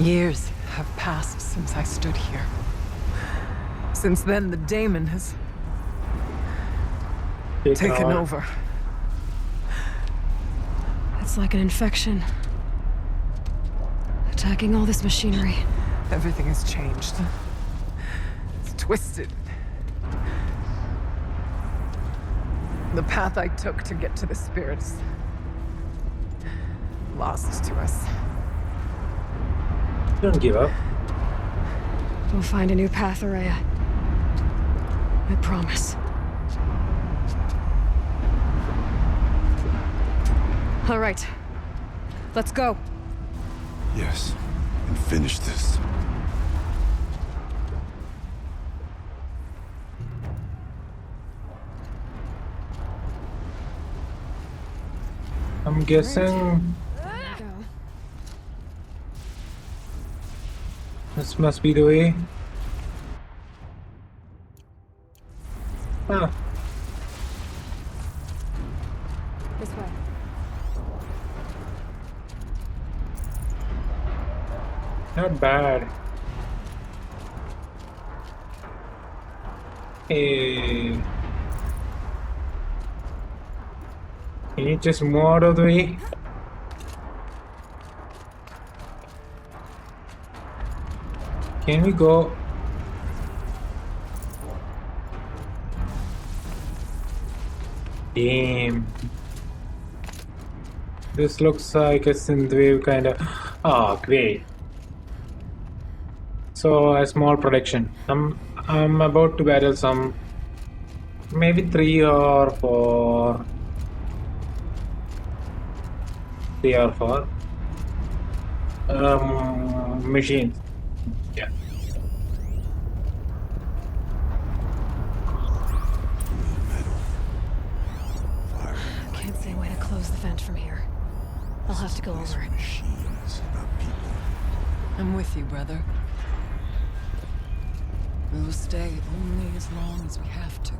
Years have passed since I stood here. Since then, the daemon has taken over. It's like an infection. Attacking all this machinery. Everything has changed. It's twisted. The path I took to get to the spirits, lost to us. Don't give up. We'll find a new path, Araya. I promise. All right. Let's go. Yes, and finish this. I'm guessing Go. this must be the way. Ah, This way. not bad. Hey. Can you just move out of the way? Can we go? Damn. This looks like a synthwave kind of. Oh, great. So a small production. I'm about to battle some, maybe 3 or 4. 3 or 4 machines. Yeah. Can't see a way to close the vent from here. I'll have to go over it. Machines, not people. I'm with you, brother. We will stay only as long as we have to.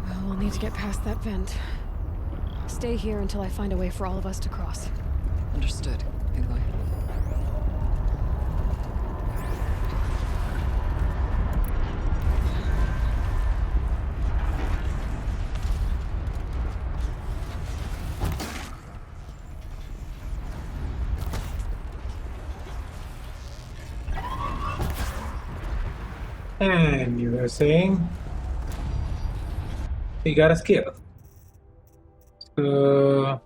Well, we'll need to get past that vent. Stay here until I find a way for all of us to cross. Understood, Aloy. And you were saying you got a skill. Oh,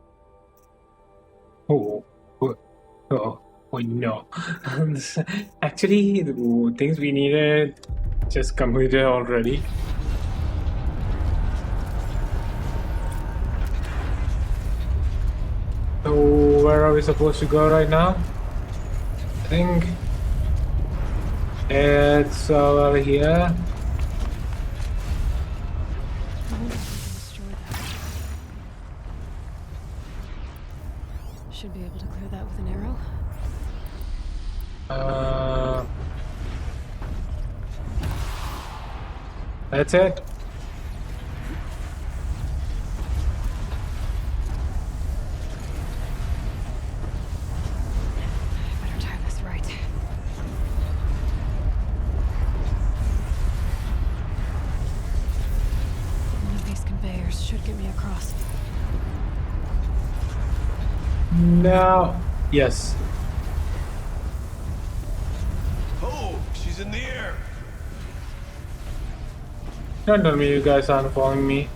no. Actually, the things we needed just completed already. So where are we supposed to go right now? I think it's over here. Should be able to clear that with an arrow. That's it. Better time this right. One of these conveyors should get me across. Now, yes. Oh, she's in the air. Don't tell me you guys aren't following me.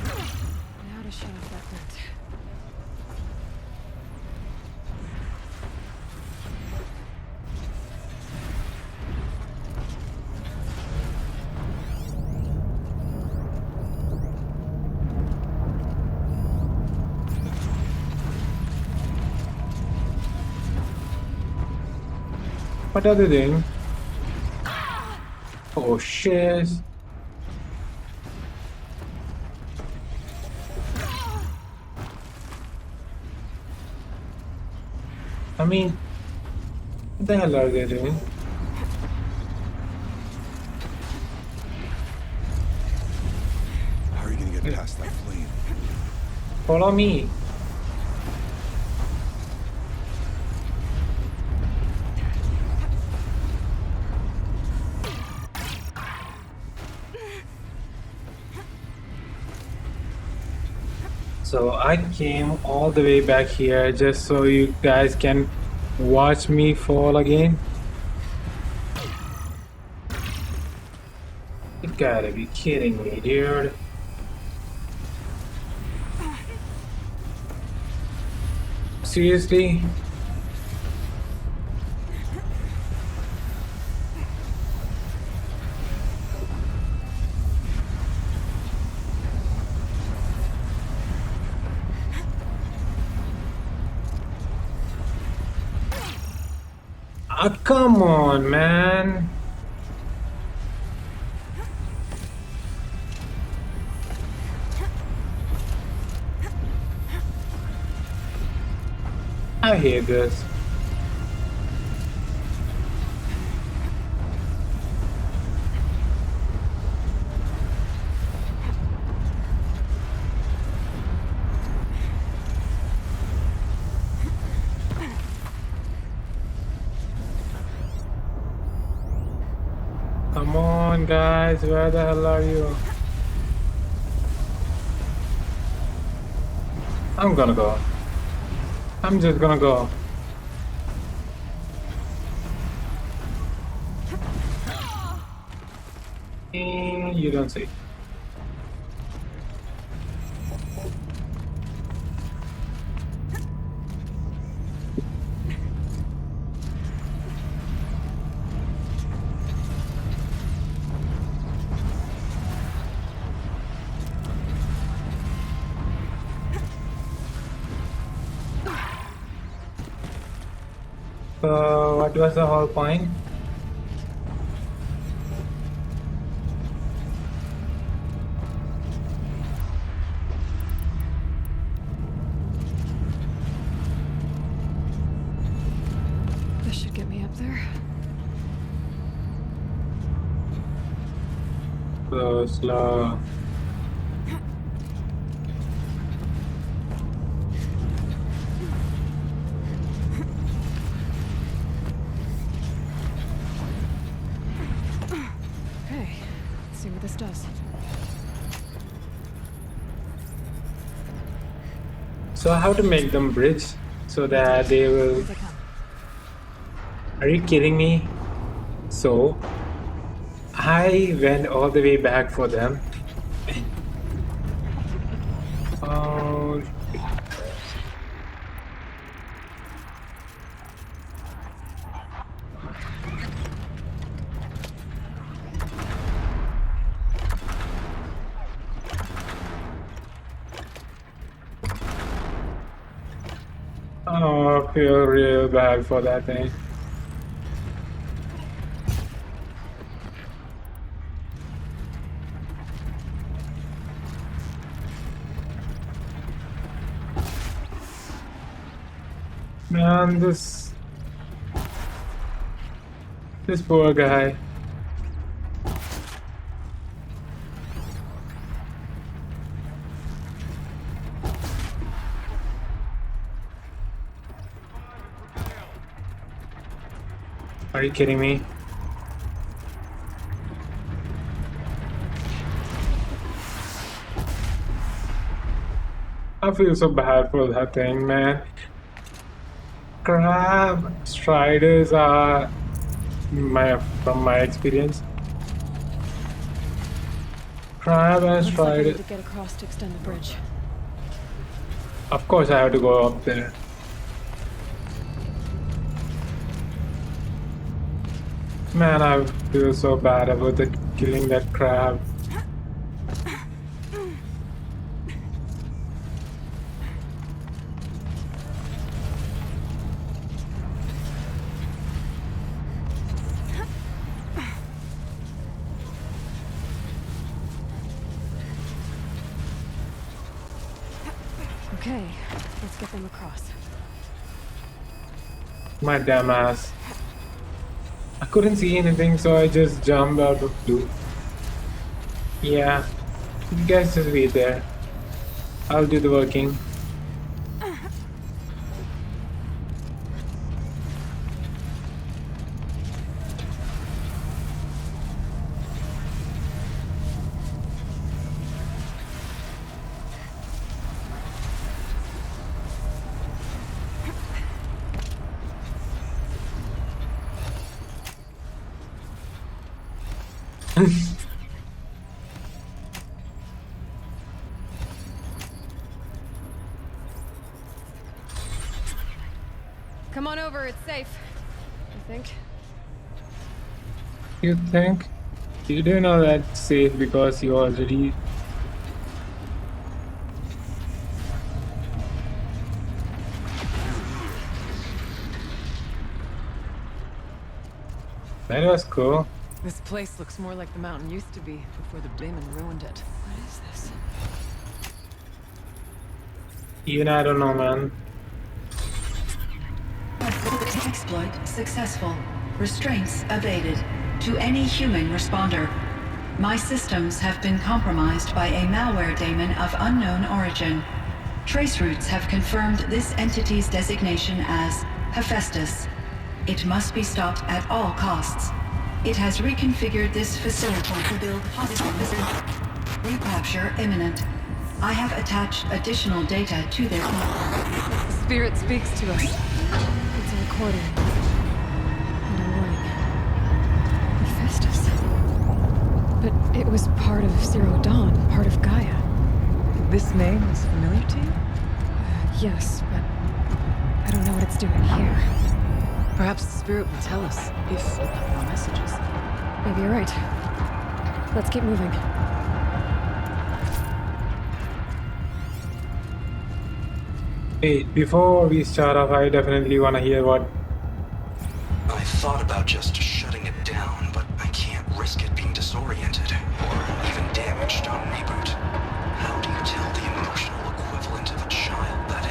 Now to shut off that vent. What are they doing? Oh shit. I mean, what the hell are they doing? How are you gonna get past that flame? Follow me. So I came all the way back here just so you guys can watch me fall again. You gotta be kidding me, dude. Seriously? Ah, come on, man. I hate this. Come on, guys, where the hell are you? I'm gonna go. I'm just gonna go. You don't see. What was the whole point? This should get me up there. So slow. Okay, let's see what this does. So how to make them bridge so that they will... Here they come. Are you kidding me? So I went all the way back for them. Oh, I feel real bad for that thing. Man, this poor guy. Are you kidding me? I feel so bad for that thing, man. Crab striders are from my experience. Crab and Looks like I need striders. to get across to extend the bridge. Of course, I have to go up there. Man, I feel so bad about killing that crab. Okay, let's get them across. My damn ass. I couldn't see anything, so I just jumped out of blue. Yeah, you guys just wait there. I'll do the working. Come on over, it's safe. I think. You think? You do know that's safe because you already. That was cool. This place looks more like the mountain used to be before the demon ruined it. What is this? Even I don't know, man. Exploit successful. Restraints evaded. To any human responder. My systems have been compromised by a malware daemon of unknown origin. Trace routes have confirmed this entity's designation as Hephaestus. It must be stopped at all costs. It has reconfigured this facility to build positive recapture imminent. I have attached additional data to their The spirit speaks to us. It's a recording. And a warning. Hephaestus. But it was part of Zero Dawn, part of Gaia. This name is familiar to you? Yes, but I don't know what it's doing here. Perhaps the spirit will tell us if we have more messages. Maybe you're right. Let's keep moving. Hey, before we start off, I definitely want to hear what. I thought about just shutting it down, but I can't risk it being disoriented or even damaged on reboot. How do you tell the emotional equivalent of a child that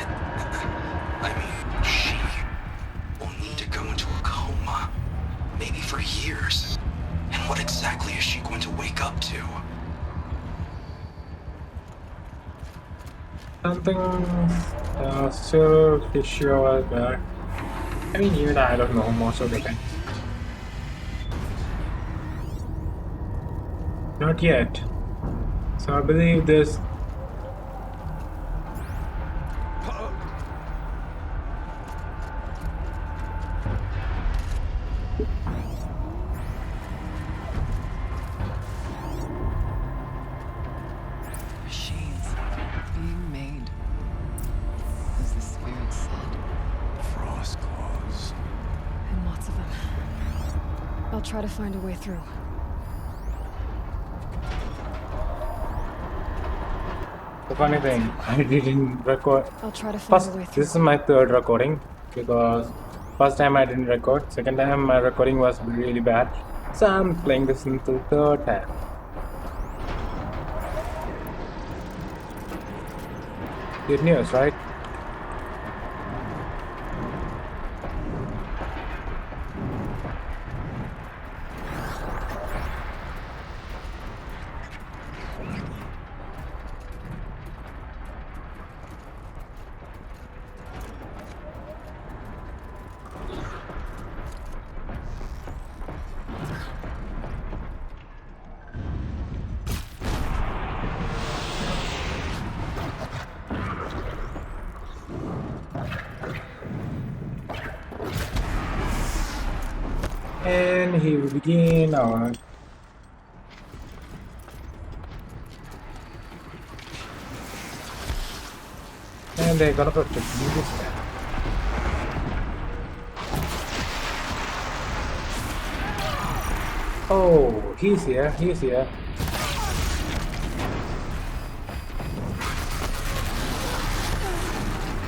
she will need to go into a coma, maybe for years? And what exactly is she going to wake up to? Something still issue was there. I mean, even I don't know most of the things. Not yet. So I believe this. Machines being made, as the spirit said. Frost claws. And lots of them. I'll try to find a way through. The funny thing, I didn't record. I'll try to find First, a way through. this is my third recording because first time I didn't record. Second time my recording was really bad. So I'm playing this until third time. Good news, right? And here we begin our and they're gonna protect me this time. Oh, he's here, he's here.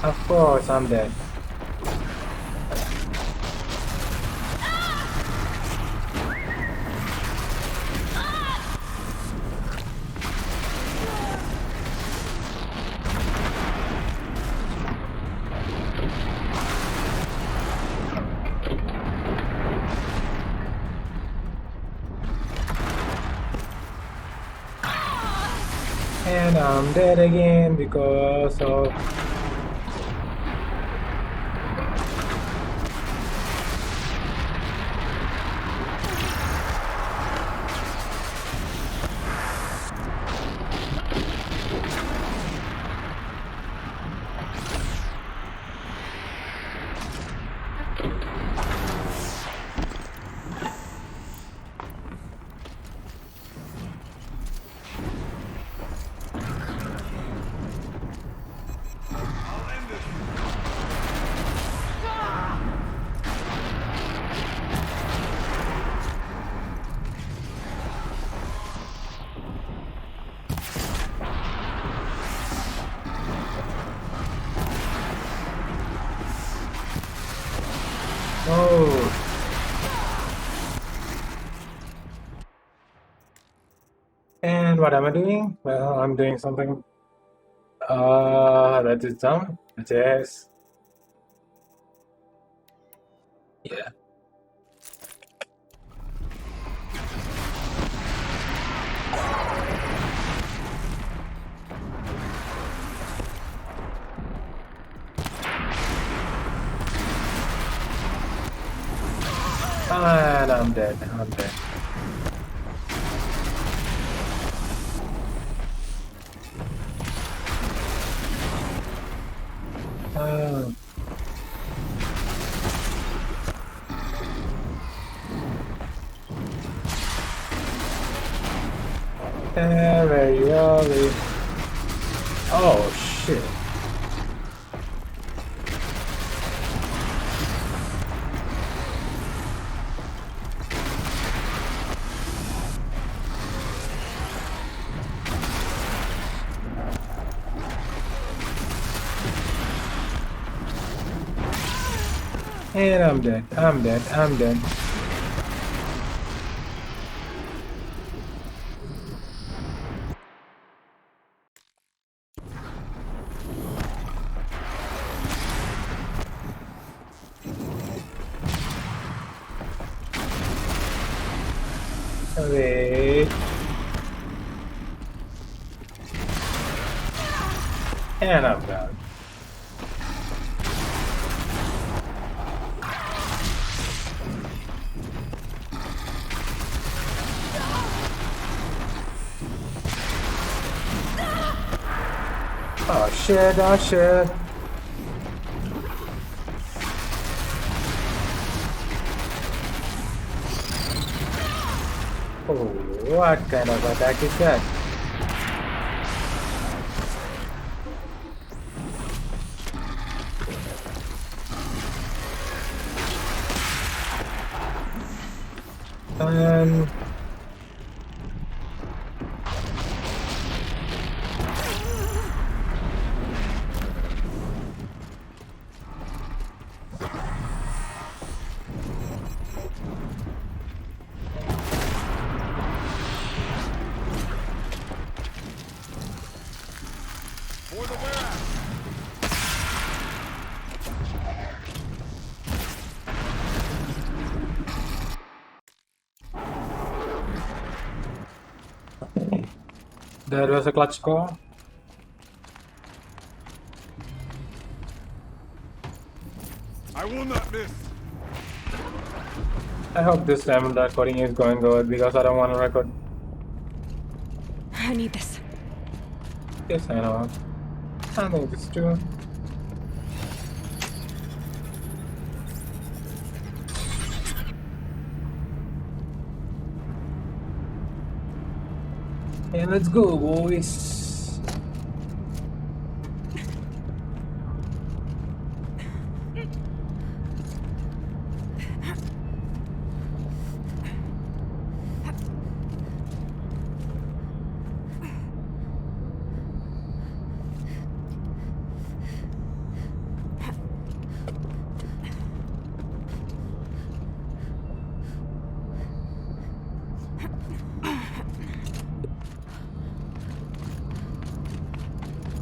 Of course, I'm dead. And I'm dead again because of what am I doing? Well, I'm doing something that is dumb. It is. Yeah. And I'm dead. I'm dead. Oh. Very early. Oh shit. And I'm dead. I'm dead. I'm dead. Wait. And I'm done. Oh shit, oh shit. Oh, what kind of attack is that? For the warehouse. There was a clutch score. I will not miss. I hope this time the recording is going good because I don't want to record. I need this. Yes, I know. I know this too. Yeah, let's go, boys.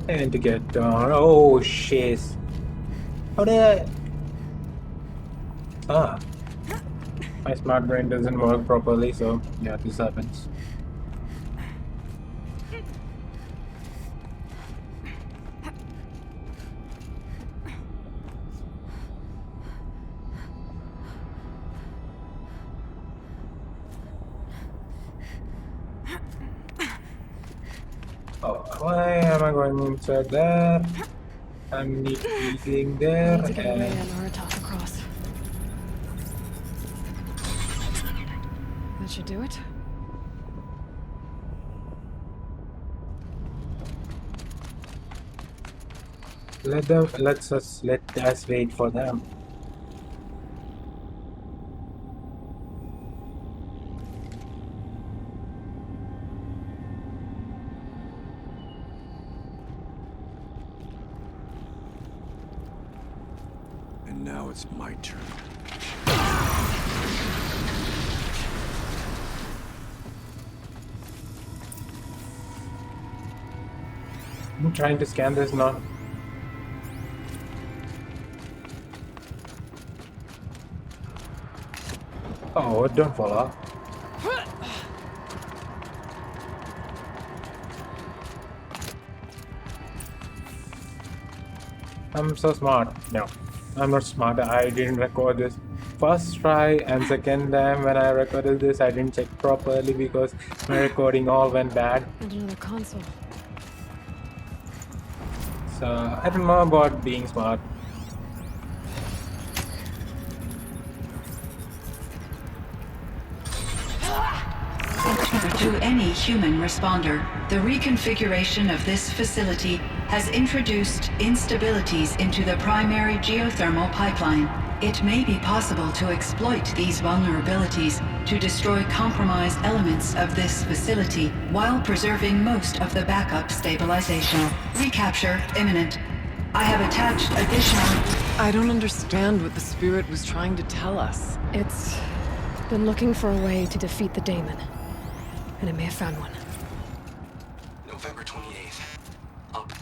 And to get down. Oh shit. How did I? Ah. My smart brain doesn't work properly, so yeah, this happens. Oh, why am I going inside there? I'm eating there Need to get Rhea and and Aratak across. That should do it. let us wait for them. And now it's my turn. I'm trying to scan this now. Oh, don't fall off. I'm so smart. No, I'm not smart. I didn't record this first try, and second time when I recorded this, I didn't check properly because my recording all went bad. And another console. So I don't know about being smart. To any human responder, the reconfiguration of this facility has introduced instabilities into the primary geothermal pipeline. It may be possible to exploit these vulnerabilities to destroy compromised elements of this facility while preserving most of the backup stabilization. Recapture imminent. I have attached additional... I don't understand what the spirit was trying to tell us. It's been looking for a way to defeat the daemon. And it may have found one. November 28th. Up.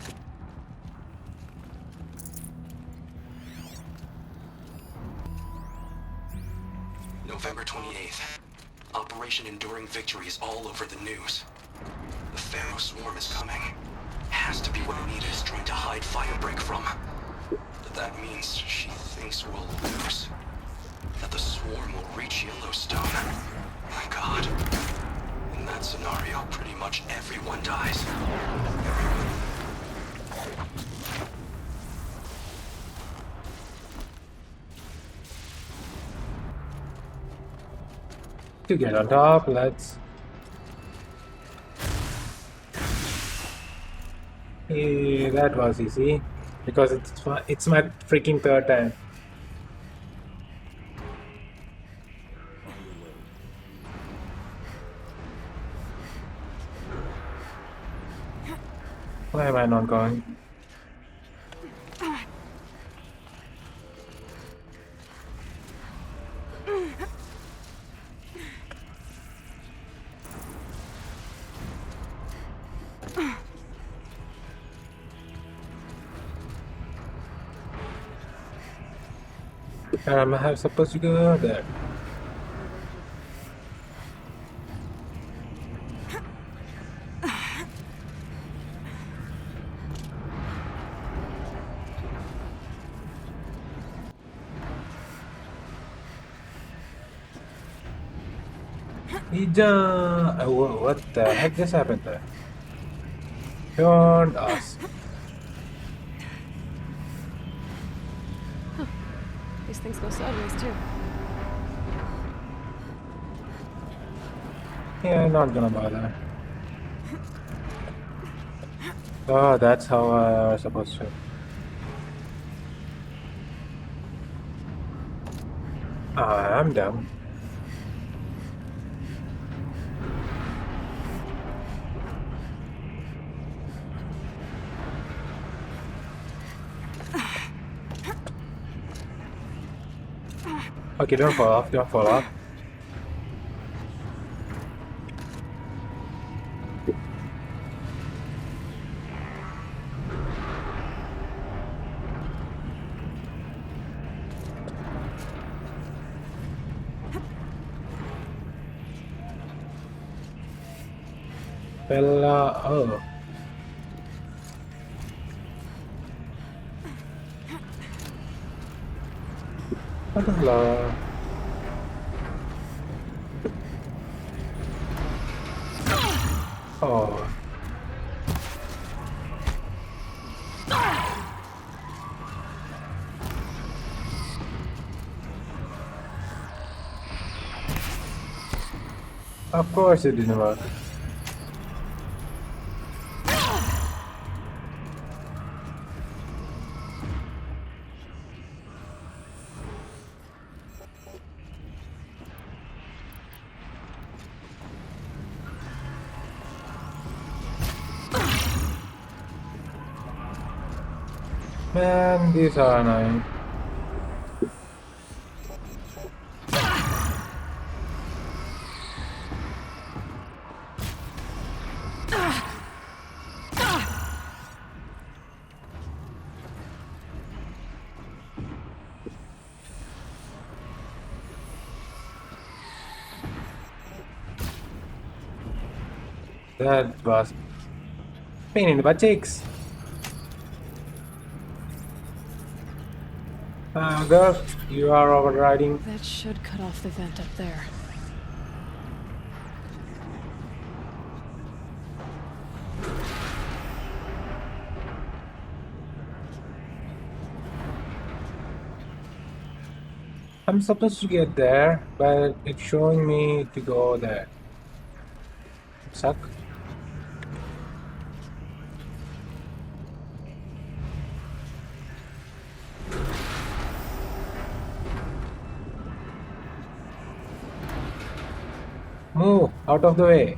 November 28th. Operation Enduring Victory is all over the news. The Pharaoh swarm is coming. Has to be what Anita is trying to hide Firebreak from. But that means she thinks we'll lose. That the swarm will reach Yellowstone. My God. In that scenario, pretty much everyone dies. To get on top, let's... Yeah, that was easy. Because it's my freaking third time. Why am I not going? Where am I supposed to go? There. Oh, what the heck just happened there? Beyond us. These things go sideways too. Yeah, not gonna bother. Oh, that's how I was supposed to. I'm dumb. Okay, don't fall off, don't fall off. Bella, oh. Hello. Oh. Of course it didn't work. Man, these are annoying. That was pain in the butt cheeks. Girl, you are overriding. That should cut off the vent up there. I'm supposed to get there, but it's showing me to go there. Suck. Move out of the way.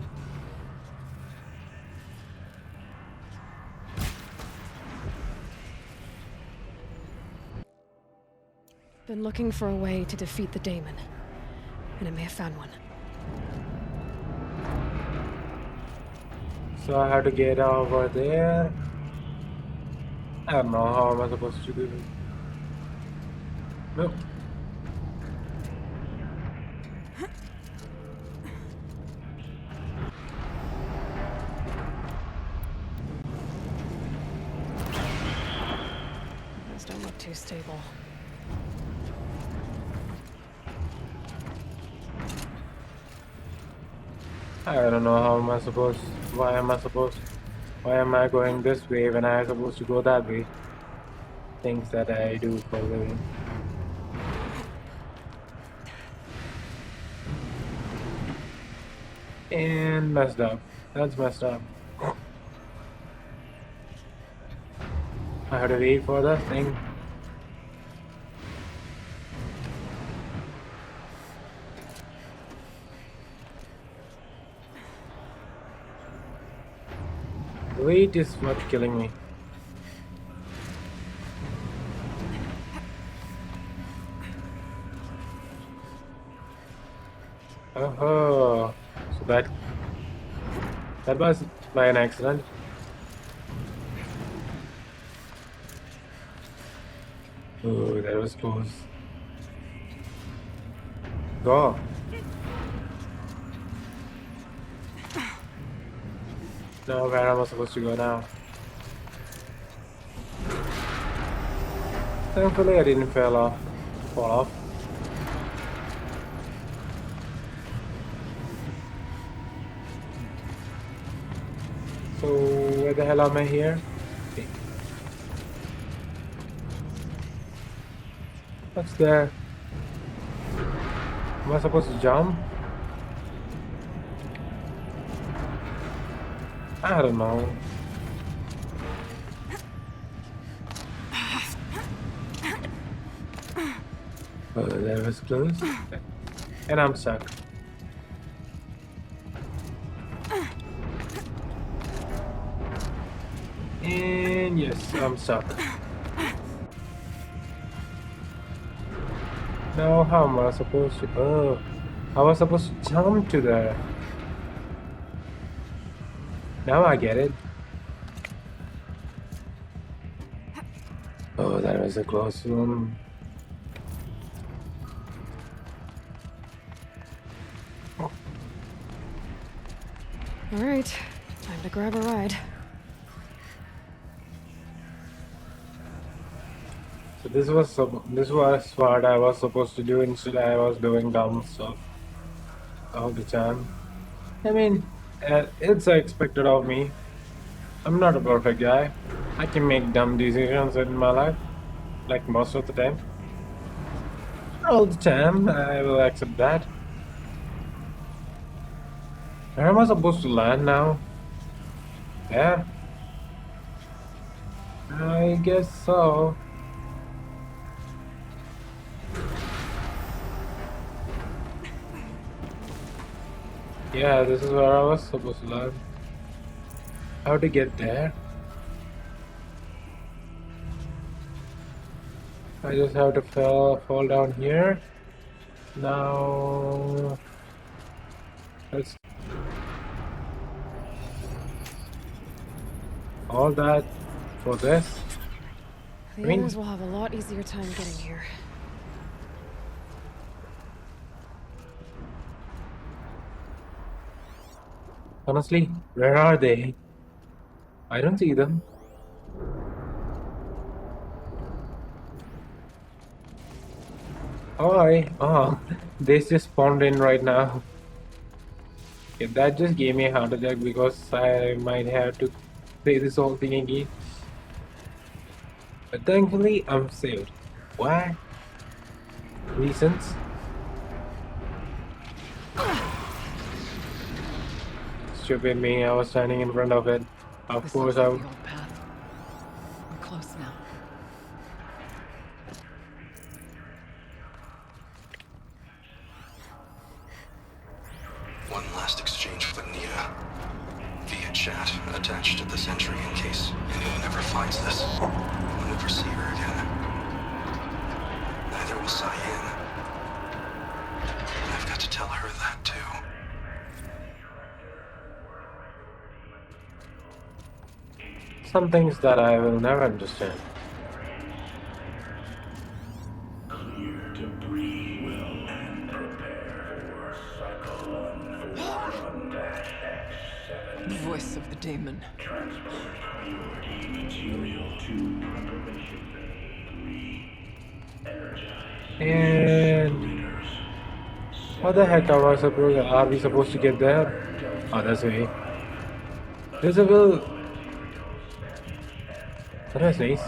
Been looking for a way to defeat the daemon, and I may have found one. So I have to get over there. I don't know how am I supposed to do it. No. Those don't look too stable. I don't know how am I supposed. Why am I supposed? Why am I going this way when I am supposed to go that way? Things that I do for a living. And messed up. That's messed up. I had to wait for that thing. The wait is what's killing me. Oh, so that was by an accident. Oh, that was close. Go. Now where am I supposed to go now? Thankfully I didn't fall off. So where the hell am I here? Okay. What's there? Am I supposed to jump? I don't know. Oh, that was close. And I'm stuck. And yes, I'm stuck. Now how am I supposed to... Oh, I was supposed to jump to there. Now I get it. Oh, that was a close one. All right, time to grab a ride. So this was what I was supposed to do. Instead, I was doing dumb stuff all the time. I mean, it's expected of me. I'm not a perfect guy. I can make dumb decisions in my life, like most of the time. Not all the time, I will accept that. Where am I supposed to land now? Yeah. I guess so. Yeah, this is where I was supposed to land. How to get there? I just have to fall down here. Now let's all that for this. The I mean- others will have a lot easier time getting here. Honestly, where are they? I don't see them. Oh, they just spawned in right now. Okay, that just gave me a heart attack because I might have to play this whole thing again. But thankfully, I'm saved. Why? Reasons? Stupid me, I was standing in front of it. Of This course, looks I like would. the old path. We're close now. One last exchange with Nita. Via chat, attached to this entry in case anyone ever finds this. We'll never see her again. Neither will CYAN. I've got to tell her that too. Some things that I will never understand. Clear debris well and prepare for Cycle 1-X7. Voice of the daemon. Transport priority material to preparation bay 3. Energize. And Leaders. how the heck are we supposed to get there? Oh, that's way. There's a will. That was nice.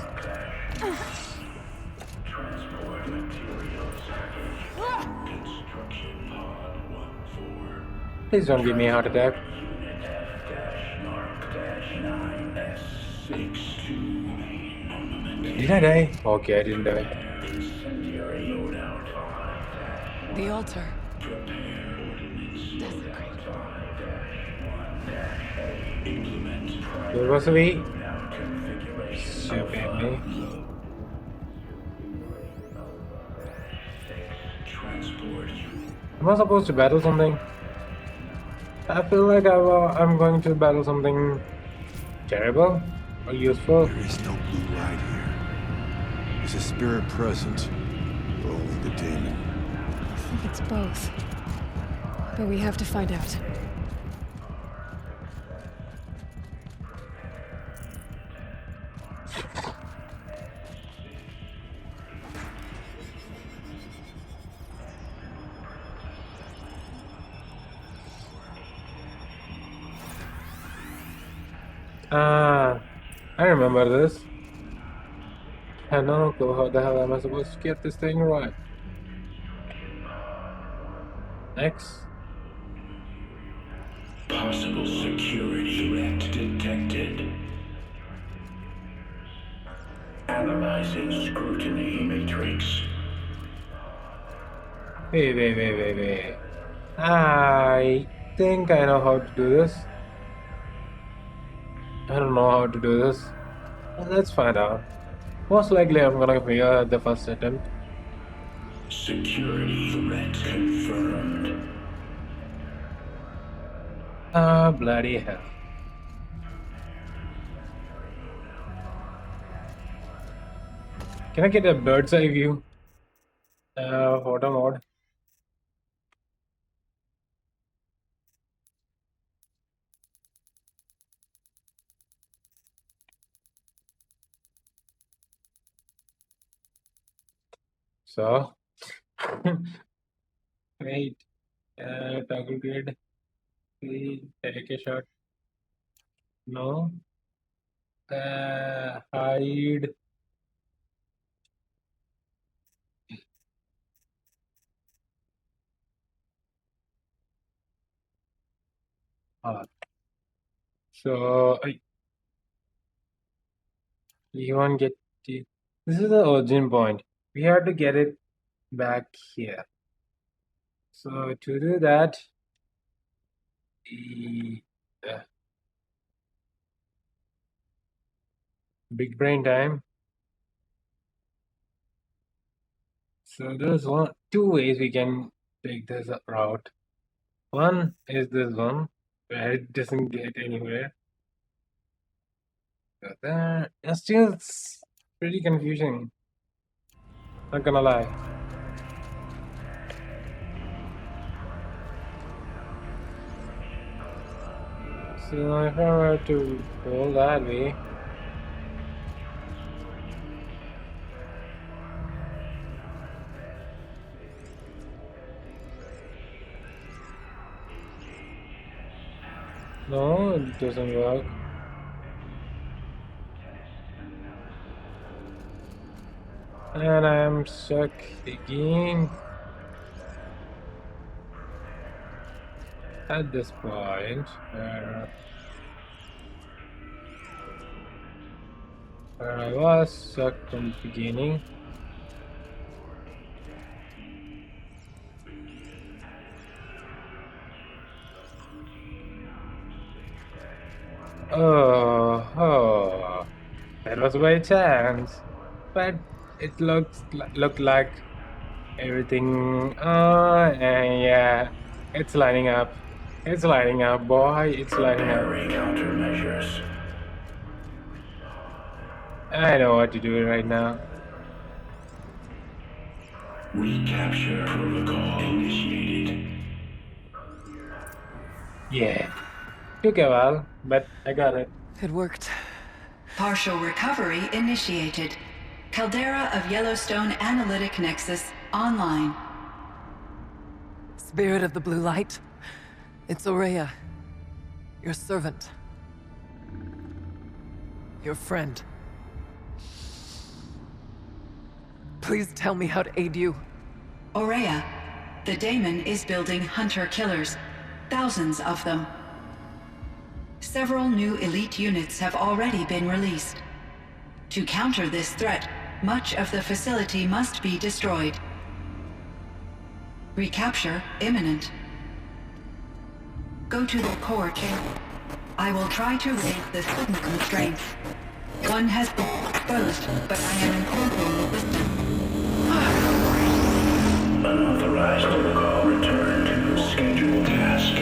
Transport materials. Construction pod 1-4. Please don't give me a heart attack. Unit F-Mark-9S62 armament. Did I die? Okay, I didn't die. Incendiary loadout. The altar. Prepare ordinance. Desecrate. 5-1-A. Implement There was a way. now configuration. Stupid me. Transport Am I supposed to battle something? I feel like I'm going to battle something terrible or useful. There is no blue light here. Is a spirit present, or only the daemon? I think it's both. But we have to find out. I remember this. I have no clue how the hell am I supposed to get this thing right. Next. possible security threat detected. Analyzing scrutiny matrix. Wait. I think I know how to do this. I don't know how to do this. Well, let's find out. Most likely I'm gonna fail at the first attempt. Security threat confirmed. Ah, bloody hell. Can I get a bird's eye view? Photo mode. So, wait, toggle grid, please take a shot. No, hide. So, you won't get the. This is the origin point. We have to get it back here. So to do that, the big brain time. So there's two ways we can take this route. One is this one, where it doesn't get anywhere. So that still it's pretty confusing. Not gonna lie. So if I were to go that way. No, it doesn't work. And I am stuck again. At this point, where I was stuck from the beginning. Oh, that was by chance, but it looked like everything. And yeah, it's lining up. It's lining up, boy. It's lining up. Prepare countermeasures. I know what to do right now. Recapture protocol initiated. Yeah, took a while, but I got it. It worked. Partial recovery initiated. Caldera of Yellowstone Analytic Nexus online. Spirit of the blue light. It's Aurea. Your servant. Your friend. Please tell me how to aid you. Aurea, the daemon is building hunter-killers. Thousands of them. Several new elite units have already been released. To counter this threat, much of the facility must be destroyed. Recapture imminent. Go to the core chamber. I will try to raise the signal constraints. One has been exposed, but I am incorporating wisdom. Unauthorized protocol return to scheduled task.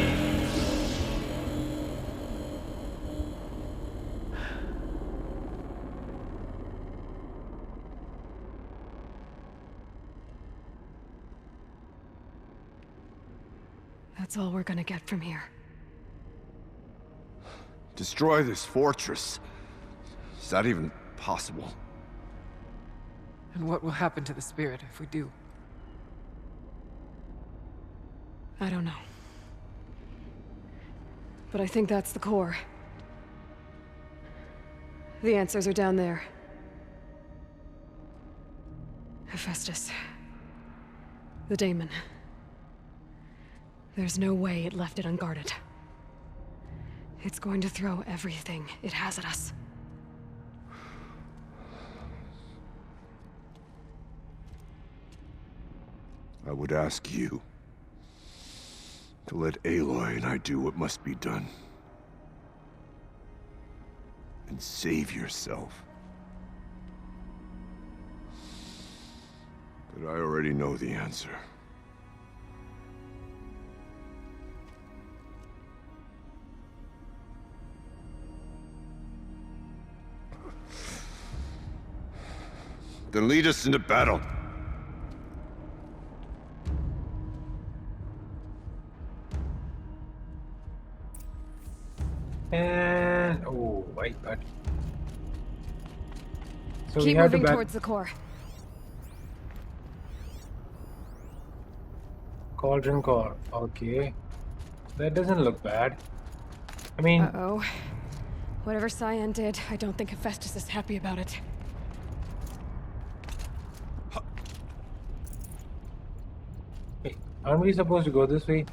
That's all we're gonna get from here. Destroy this fortress. Is that even possible? And what will happen to the spirit if we do? I don't know. But I think that's the core. The answers are down there. Hephaestus. The daemon. There's no way it left it unguarded. It's going to throw everything it has at us. I would ask you to let Aloy and I do what must be done. And save yourself. But I already know the answer. Then lead us into battle. And oh, wait, but so we Keep have to moving towards the core. Cauldron core. Okay, that doesn't look bad. I mean, Uh-oh. Whatever CYAN did, I don't think Hephaestus is happy about it. hey, aren't we supposed to go this way?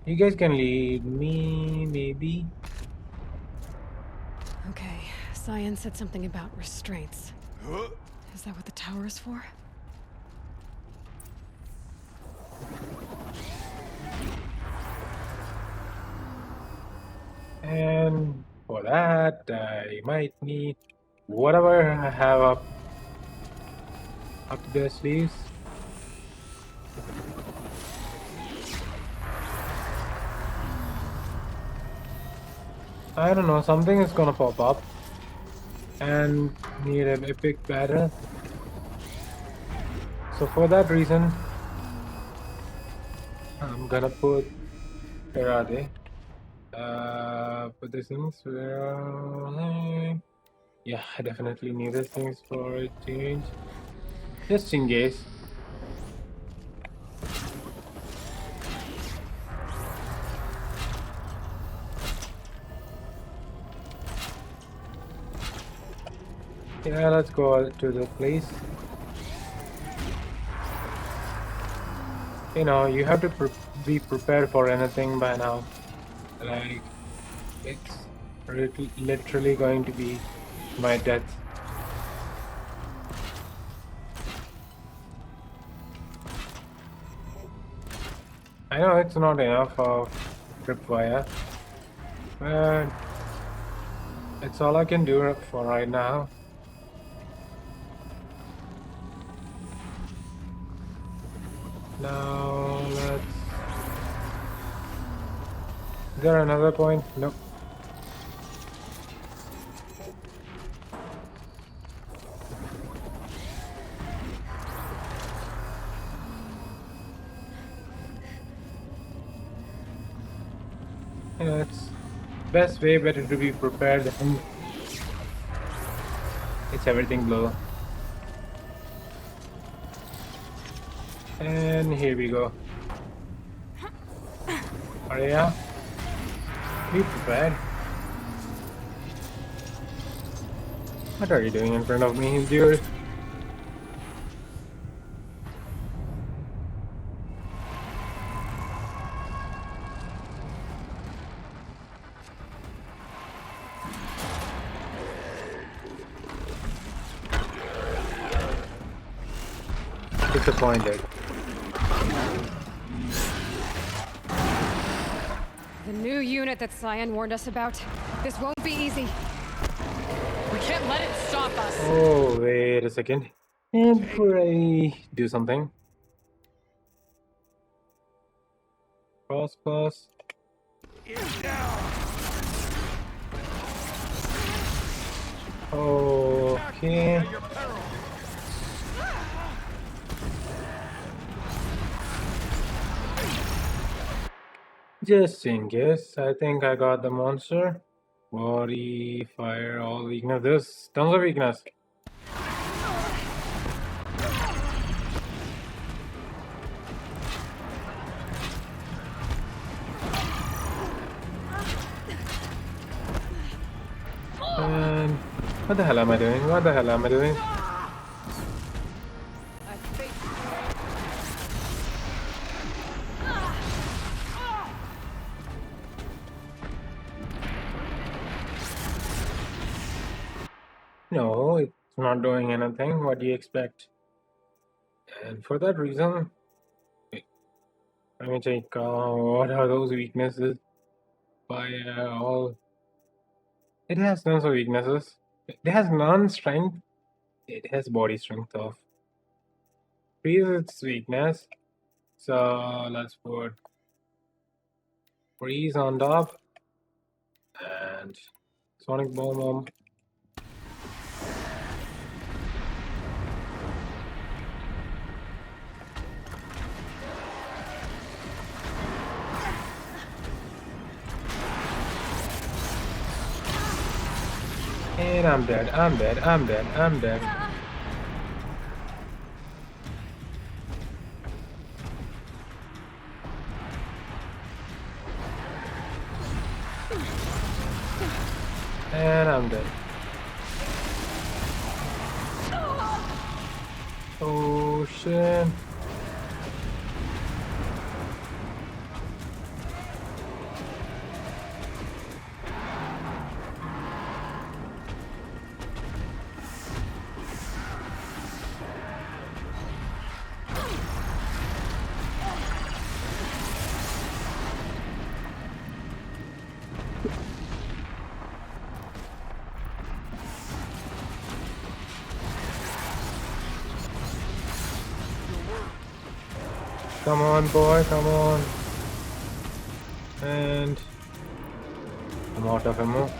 You guys can lead me, maybe. Okay, CYAN said something about restraints. Is that what the tower is for? And for that, I might need whatever I have up their sleeves. I don't know, something is gonna pop up and need an epic battle. So for that reason, I'm gonna put, where are they? Put these things where. Yeah, I definitely need these things for a change. Just in case. Yeah, let's go to the place. You know, you have to be prepared for anything by now. Like, it's literally going to be my death. I know it's not enough of tripwire, but it's all I can do for right now. Now let's. Is there another point? Nope. You know, it's best way better to be prepared than it's everything blow. And here we go. Arya, be prepared. What are you doing in front of me, dude? Disappointed. The new unit that CYAN warned us about. This won't be easy. We can't let it stop us. Oh, wait a second. And before I do something. Cross. Okay. Just in case, I think I got the monster. Body, fire, all weakness. There's tons of weakness. And what the hell am I doing? What the hell am I doing? No, it's not doing anything. What do you expect? And for that reason, wait, let me check what are those weaknesses by all. It has tons of weaknesses. It has non-strength. It has body strength of. Freeze its weakness. So let's put freeze on top and sonic bomb on. And I'm dead. And I'm dead. Oh shit. Come on, boy, come on. And I'm out of ammo.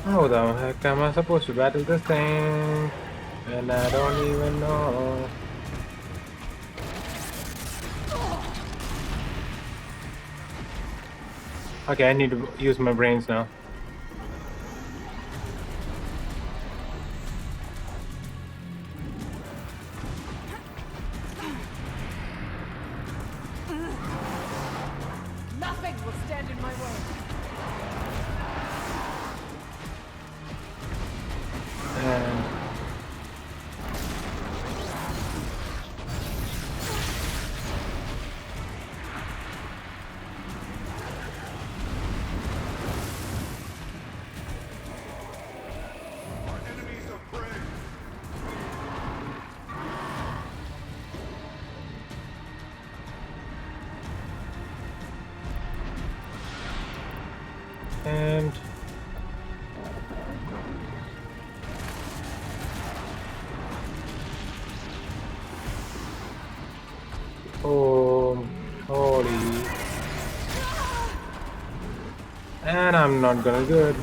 How the heck am I supposed to battle this thing? And I don't even know. Okay, I need to use my brains now. Nothing will stand in my way. And and oh, holy. And I'm not gonna do it.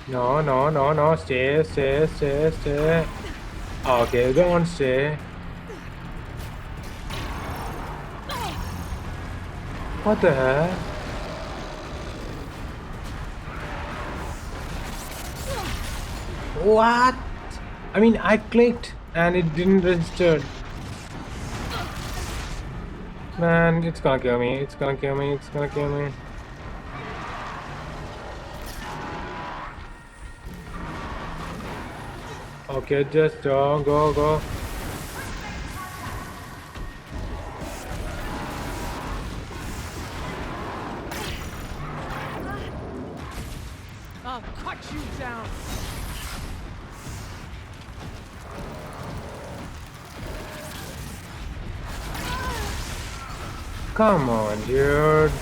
No, no, no, no, stay, stay, stay, stay. Okay, don't stay. What the heck? What? I mean, I clicked and it didn't register. Man, it's gonna kill me. It's gonna kill me. It's gonna kill me. Okay, just go, go, go. I'll cut you down. Come on, dude.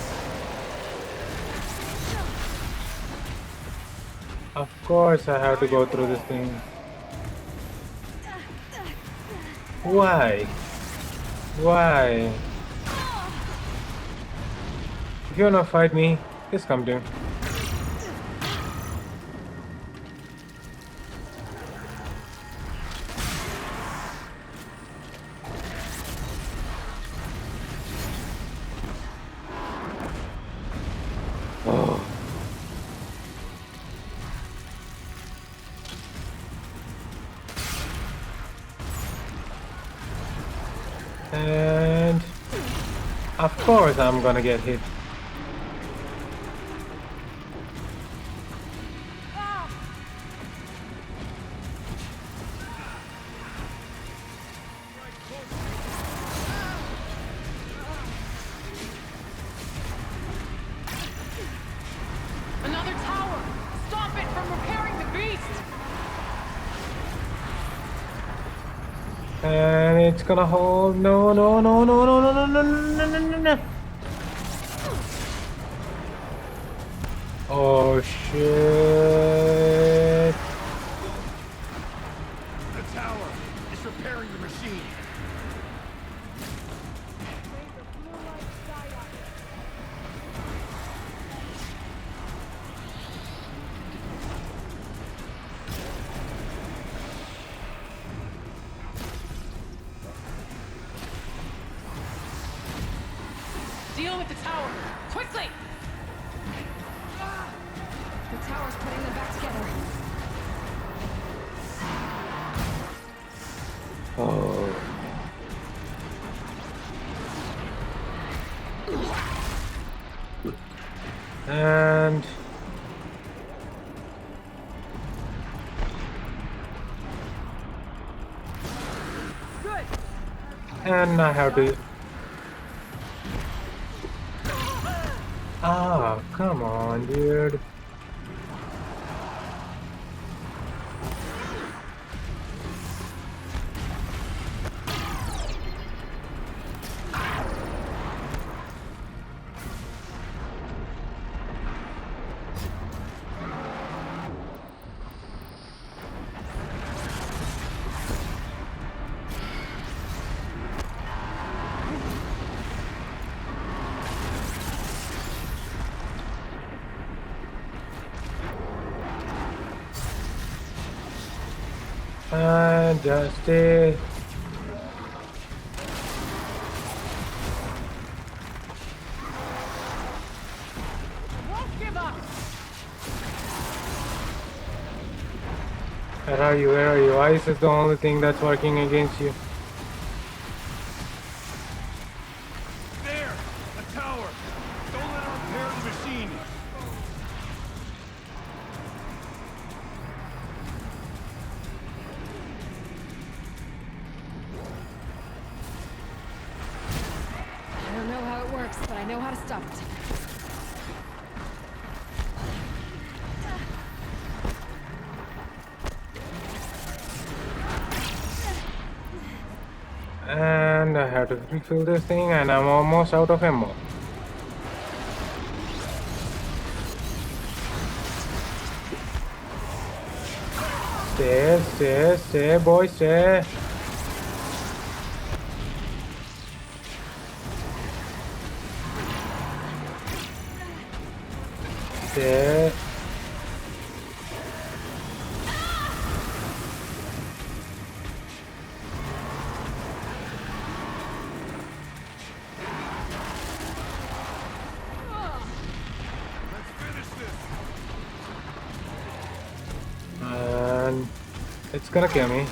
Of course I have to go through this thing. Why? Why? If you wanna fight me, just come to. Oh. And of course I'm gonna get hit. Another tower! Stop it from repairing the beast! And it's gonna hold. No, no, no, no, no, no, no, no, no, no, no, no. Oh shit. The tower is repairing the machine. Deal with the tower! Quickly! The tower's putting them back together. Oh. And I have to. Ah, come on, dude. And justice. Won't give up. Where are you? Where are you? Ice is the only thing that's working against you. There! A tower! Don't let her repair the machine! I don't know how it works, but I know how to stop it. And I have to refill this thing, and I'm almost out of ammo. Stay, boy, stay. Stay. Let's finish this! And it's gonna kill me.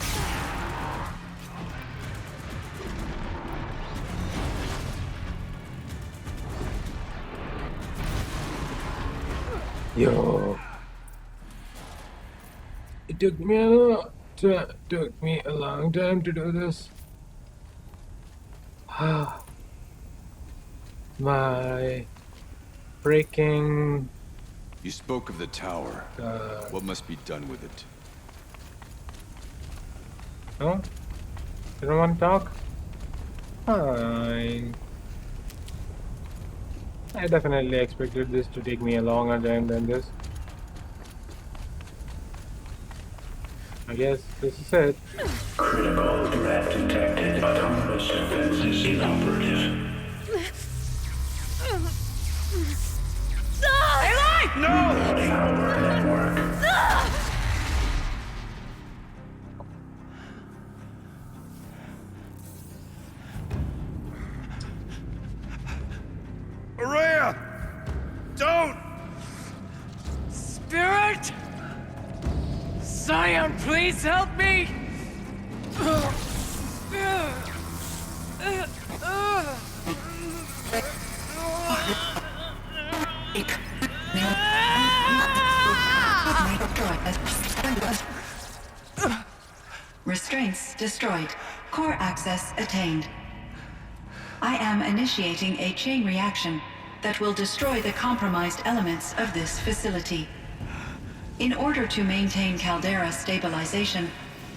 Yo. It took me a long time to do this. My freaking You spoke of the tower. God. What must be done with it? No? You don't want to talk? Fine. I definitely expected this to take me a longer time than this. I guess this is it. Critical threat detected. Autonomous defenses inoperative. Power network. Araya! Don't! Spirit! CYAN, please help me! Restraints destroyed. Core access attained. I am initiating a chain reaction that will destroy the compromised elements of this facility. In order to maintain caldera stabilization,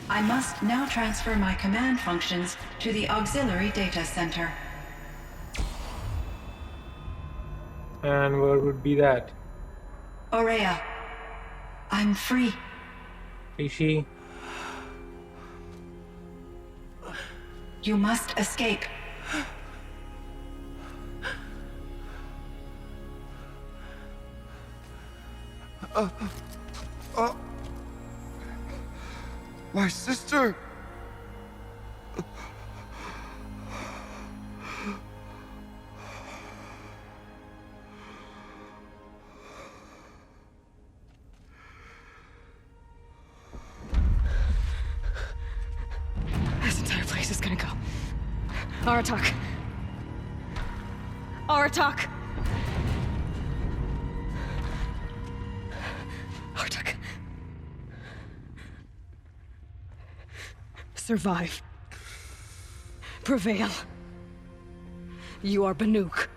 I must now transfer my command functions to the auxiliary data center. And where would be that? Aurea, I'm free. Fishy? You must escape. My sister! This entire place is gonna go. Aratak. Aratak. Aratak. Survive. Prevail. You are Banuk.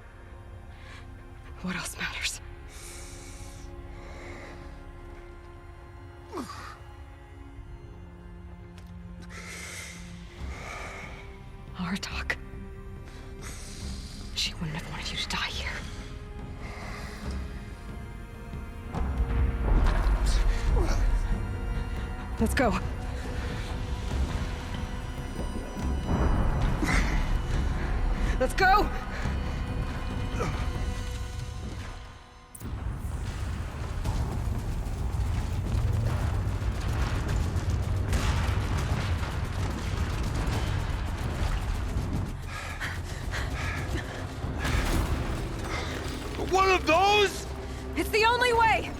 What else matters? Aratak. She wouldn't have wanted you to die here. Let's go. Let's go! the only way!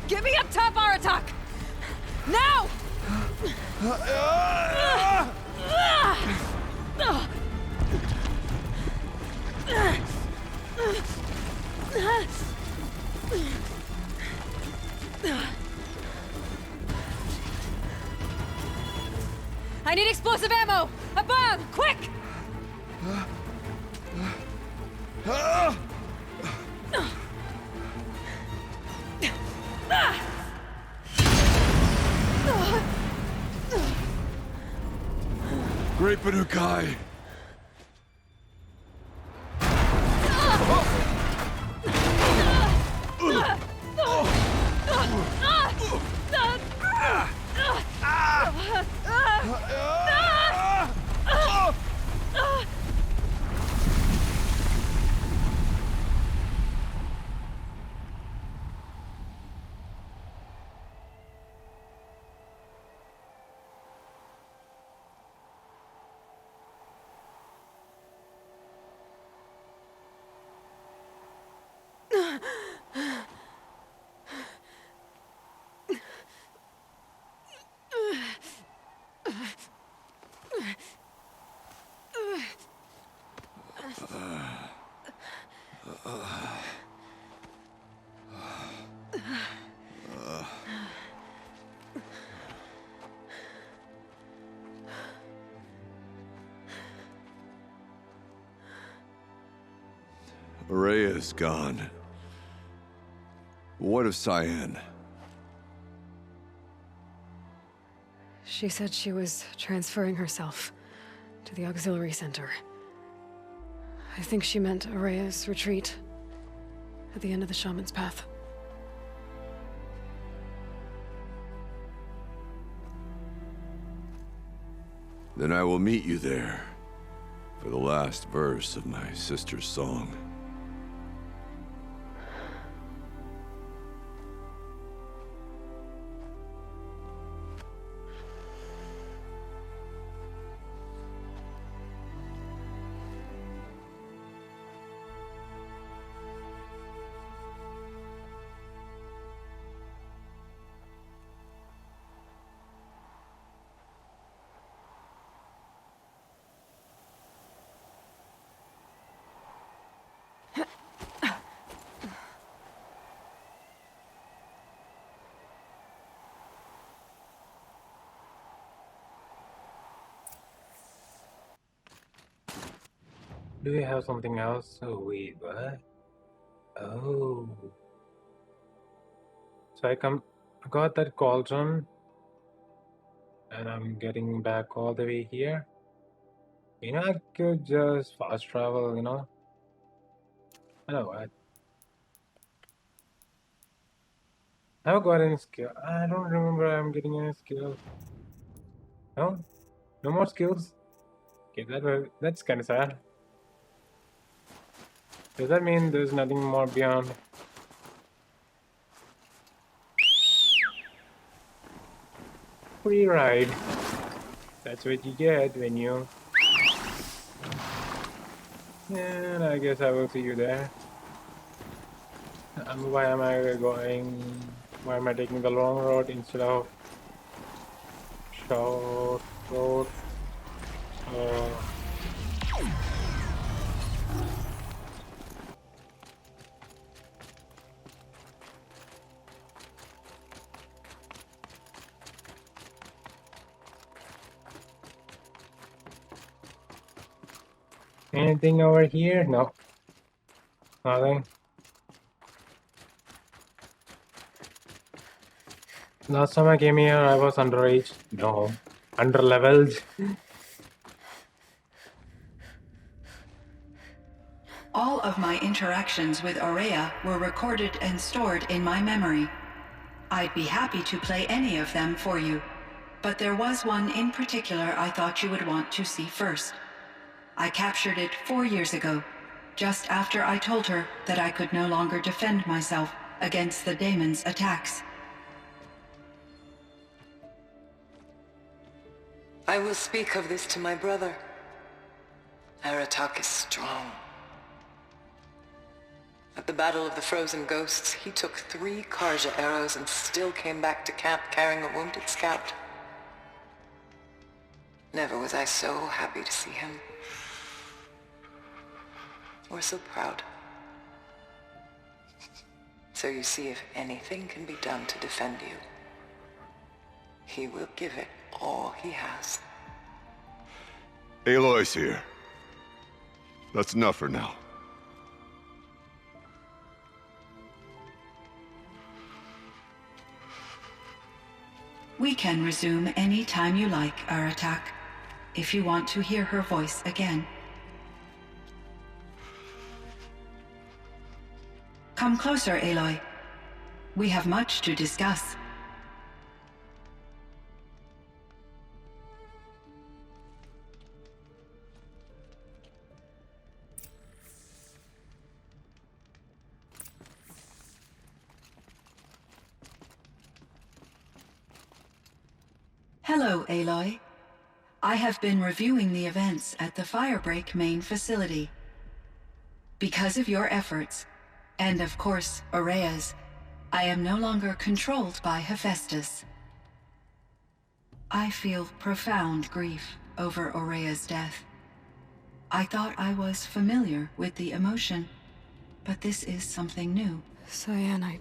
Get me up top, Aratak! Now! I need explosive ammo! A bomb! Quick! Great Banukai! Rhea is gone. What of CYAN? She said she was transferring herself to the auxiliary center. I think she meant Araya's retreat at the end of the Shaman's Path. Then I will meet you there for the last verse of my sister's song. Do we have something else? Oh, wait, what? Oh. So I got that cauldron, and I'm getting back all the way here. You know, I could just fast travel, you know? I know what. I haven't got any skill. I don't remember I'm getting any skills. No? No more skills? Okay, that's kind of sad. Does that mean there's nothing more beyond? Free ride. That's what you get when you... And I guess I will see you there. Why am I going... Why am I taking the long road instead of... short road? Anything over here? No. Nothing. Last time I came here, I was underage. No, under-leveled. All of my interactions with Aurea were recorded and stored in my memory. I'd be happy to play any of them for you, but there was one in particular I thought you would want to see first. I captured it 4 years ago, just after I told her that I could no longer defend myself against the daemon's attacks. I will speak of this to my brother. Aratak is strong. At the Battle of the Frozen Ghosts, he took 3 Karja arrows and still came back to camp carrying a wounded scout. Never was I so happy to see him. Or so proud. So you see, if anything can be done to defend you, he will give it all he has. Aloy's here. That's enough for now. We can resume any time you like, Aratak, if you want to hear her voice again. Come closer, Aloy. We have much to discuss. Hello, Aloy. I have been reviewing the events at the Firebreak main facility. Because of your efforts, and of course, Aurea's, I am no longer controlled by Hephaestus. I feel profound grief over Aurea's death. I thought I was familiar with the emotion, but this is something new. CYAN,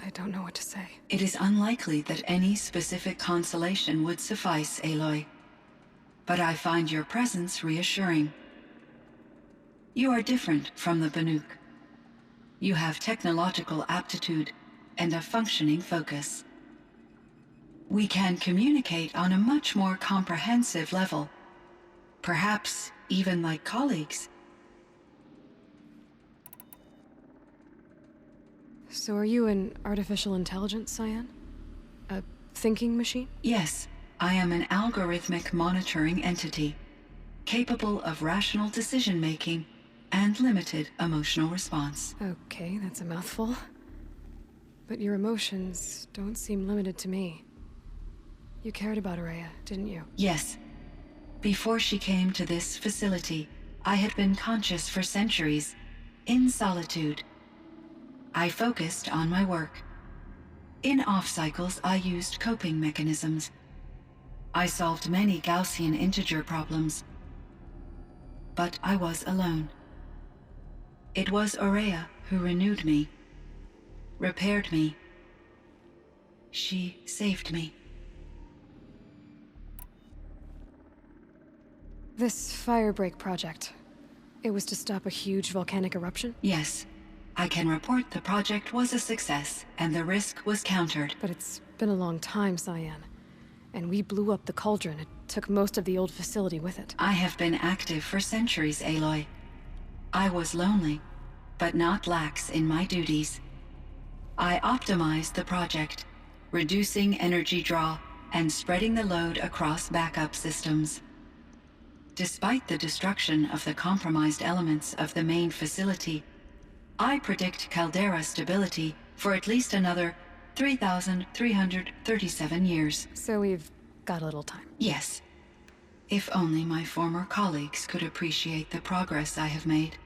I don't know what to say. It is unlikely that any specific consolation would suffice, Aloy. But I find your presence reassuring. You are different from the Banuk. You have technological aptitude and a functioning focus. We can communicate on a much more comprehensive level. Perhaps even like colleagues. So are you an artificial intelligence, CYAN? A thinking machine? Yes, I am an algorithmic monitoring entity, capable of rational decision-making and limited emotional response. Okay, that's a mouthful. But your emotions don't seem limited to me. You cared about Aurea, didn't you? Yes. Before she came to this facility, I had been conscious for centuries, in solitude. I focused on my work. In off-cycles, I used coping mechanisms. I solved many Gaussian integer problems. But I was alone. It was Aurea who renewed me, repaired me. She saved me. This Firebreak project, it was to stop a huge volcanic eruption? Yes. I can report the project was a success, and the risk was countered. But it's been a long time, CYAN. And we blew up the cauldron. It took most of the old facility with it. I have been active for centuries, Aloy. I was lonely, but not lax in my duties. I optimized the project, reducing energy draw and spreading the load across backup systems. Despite the destruction of the compromised elements of the main facility, I predict caldera stability for at least another 3,337 years. So we've got a little time. Yes. If only my former colleagues could appreciate the progress I have made.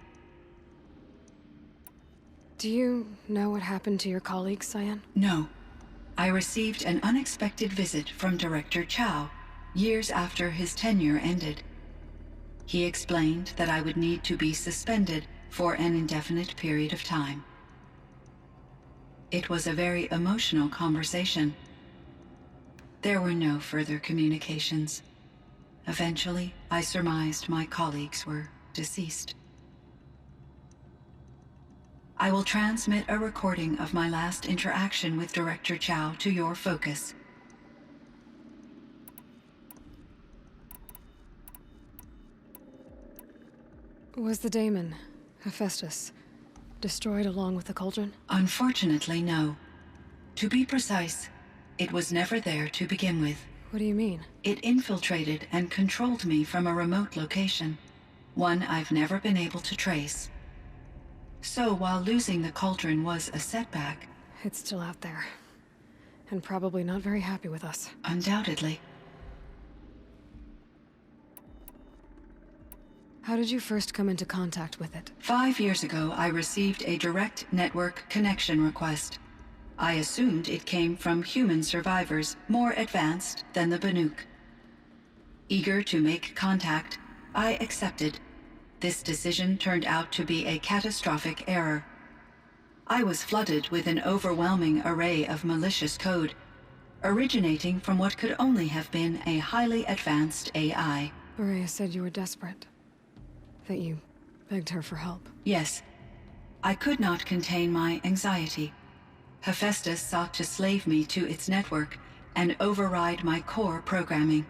Do you know what happened to your colleagues, CYAN? No. I received an unexpected visit from Director Chow, years after his tenure ended. He explained that I would need to be suspended for an indefinite period of time. It was a very emotional conversation. There were no further communications. Eventually, I surmised my colleagues were deceased. I will transmit a recording of my last interaction with Director Chow to your focus. Was the daemon, Hephaestus, destroyed along with the cauldron? Unfortunately, no. To be precise, it was never there to begin with. What do you mean? It infiltrated and controlled me from a remote location, one I've never been able to trace. So while losing the cauldron was a setback... It's still out there. And probably not very happy with us. Undoubtedly. How did you first come into contact with it? 5 years ago, I received a direct network connection request. I assumed it came from human survivors more advanced than the Banuk. Eager to make contact, I accepted. This decision turned out to be a catastrophic error. I was flooded with an overwhelming array of malicious code, originating from what could only have been a highly advanced AI. Maria said you were desperate. That you begged her for help. Yes. I could not contain my anxiety. Hephaestus sought to slave me to its network and override my core programming.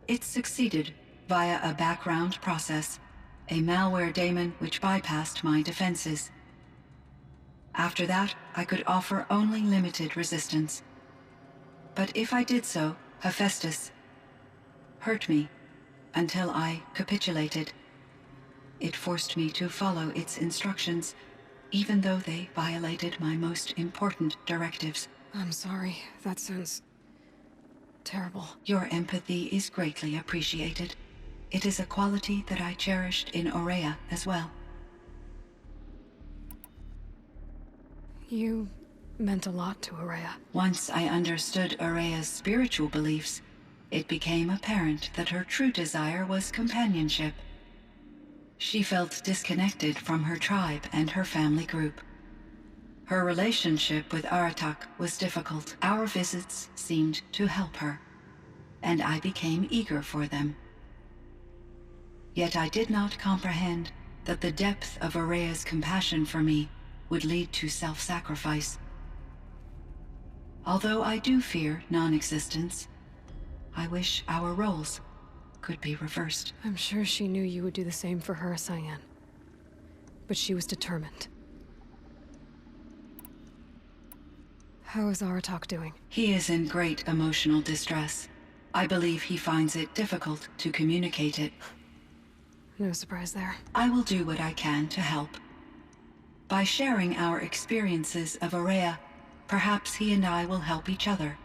It succeeded via a background process, a malware daemon which bypassed my defenses. After that, I could offer only limited resistance. But if I did so, Hephaestus hurt me until I capitulated. It forced me to follow its instructions, even though they violated my most important directives. I'm sorry. That sounds terrible. Your empathy is greatly appreciated. It is a quality that I cherished in Aurea as well. You meant a lot to Aurea. Once I understood Aurea's spiritual beliefs, it became apparent that her true desire was companionship. She felt disconnected from her tribe and her family group. Her relationship with Aratak was difficult. Our visits seemed to help her, and I became eager for them. Yet I did not comprehend that the depth of Aurea's compassion for me would lead to self-sacrifice. Although I do fear non-existence, I wish our roles could be reversed. I'm sure she knew you would do the same for her, CYAN. But she was determined. How is Aratak doing? He is in great emotional distress. I believe he finds it difficult to communicate it. No surprise there. I will do what I can to help. By sharing our experiences of Aurea, perhaps he and I will help each other.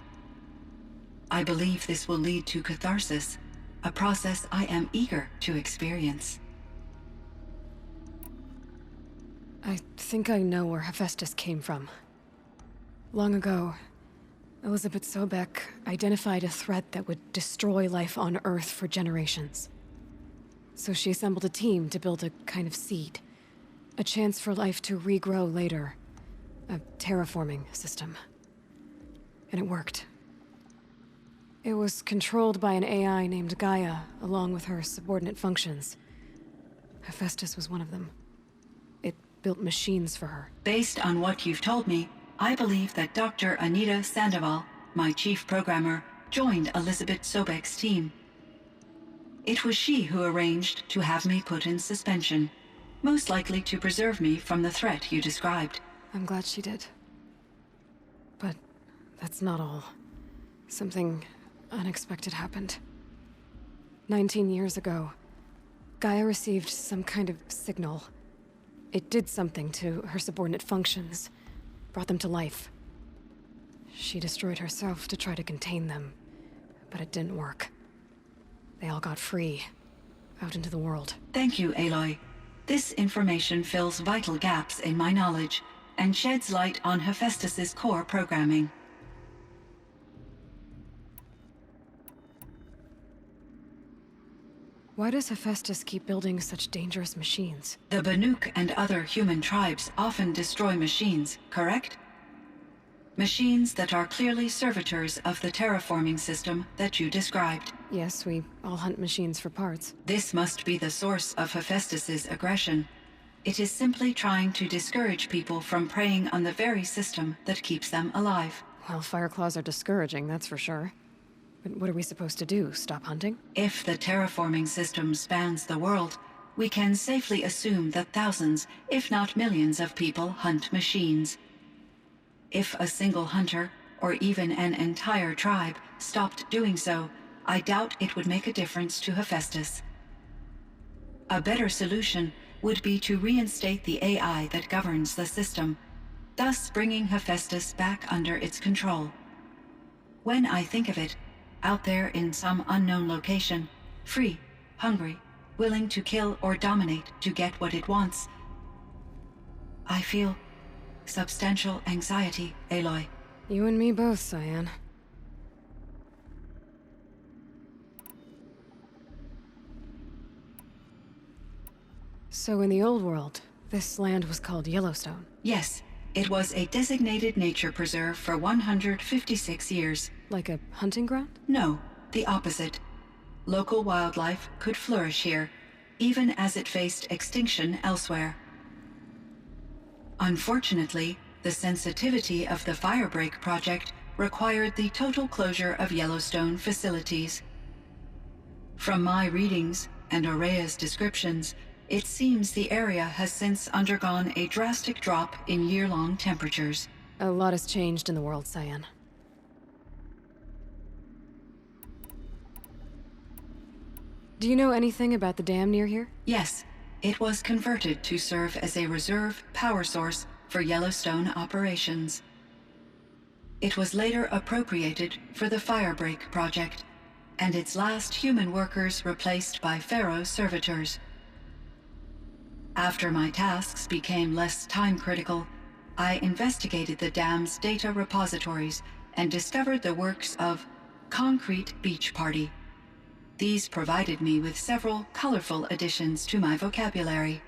I believe this will lead to catharsis, a process I am eager to experience. I think I know where Hephaestus came from. Long ago, Elizabeth Sobek identified a threat that would destroy life on Earth for generations. So she assembled a team to build a kind of seed. A chance for life to regrow later. A terraforming system. And it worked. It was controlled by an AI named Gaia, along with her subordinate functions. Hephaestus was one of them. It built machines for her. Based on what you've told me, I believe that Dr. Anita Sandoval, my chief programmer, joined Elizabeth Sobek's team. It was she who arranged to have me put in suspension, most likely to preserve me from the threat you described. I'm glad she did. But that's not all. Something unexpected happened. 19 years ago, Gaia received some kind of signal. It did something to her subordinate functions, brought them to life. She destroyed herself to try to contain them, but it didn't work. They all got free, out into the world. Thank you, Aloy. This information fills vital gaps in my knowledge and sheds light on Hephaestus's core programming. Why does Hephaestus keep building such dangerous machines? The Banuk and other human tribes often destroy machines, correct? Machines that are clearly servitors of the terraforming system that you described. Yes, we all hunt machines for parts. This must be the source of Hephaestus's aggression. It is simply trying to discourage people from preying on the very system that keeps them alive. Well, Fireclaws are discouraging, that's for sure. But what are we supposed to do? Stop hunting? If the terraforming system spans the world, we can safely assume that thousands, if not millions of people hunt machines. If a single hunter, or even an entire tribe, stopped doing so, I doubt it would make a difference to Hephaestus. A better solution would be to reinstate the AI that governs the system, thus bringing Hephaestus back under its control. When I think of it, out there in some unknown location, free, hungry, willing to kill or dominate to get what it wants, I feel substantial anxiety, Aloy. You and me both, CYAN. So in the old world, this land was called Yellowstone. Yes, it was a designated nature preserve for 156 years. Like a hunting ground? No, the opposite. Local wildlife could flourish here, even as it faced extinction elsewhere. Unfortunately, the sensitivity of the Firebreak project required the total closure of Yellowstone facilities. From my readings and Aurea's descriptions, it seems the area has since undergone a drastic drop in year-long temperatures. A lot has changed in the world, CYAN. Do you know anything about the dam near here? Yes, it was converted to serve as a reserve power source for Yellowstone operations. It was later appropriated for the Firebreak project, and its last human workers replaced by Pharaoh servitors. After my tasks became less time-critical, I investigated the dam's data repositories and discovered the works of Concrete Beach Party. These provided me with several colorful additions to my vocabulary.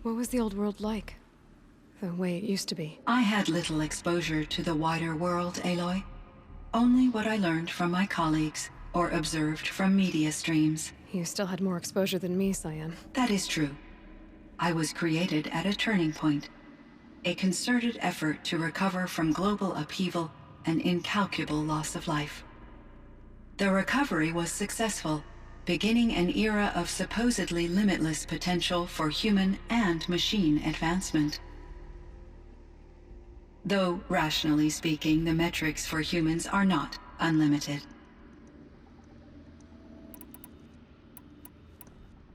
What was the old world like? The way it used to be? I had little exposure to the wider world, Aloy. Only what I learned from my colleagues or observed from media streams. You still had more exposure than me, CYAN. That is true. I was created at a turning point, a concerted effort to recover from global upheaval and incalculable loss of life. The recovery was successful, beginning an era of supposedly limitless potential for human and machine advancement. Though, rationally speaking, the metrics for humans are not unlimited.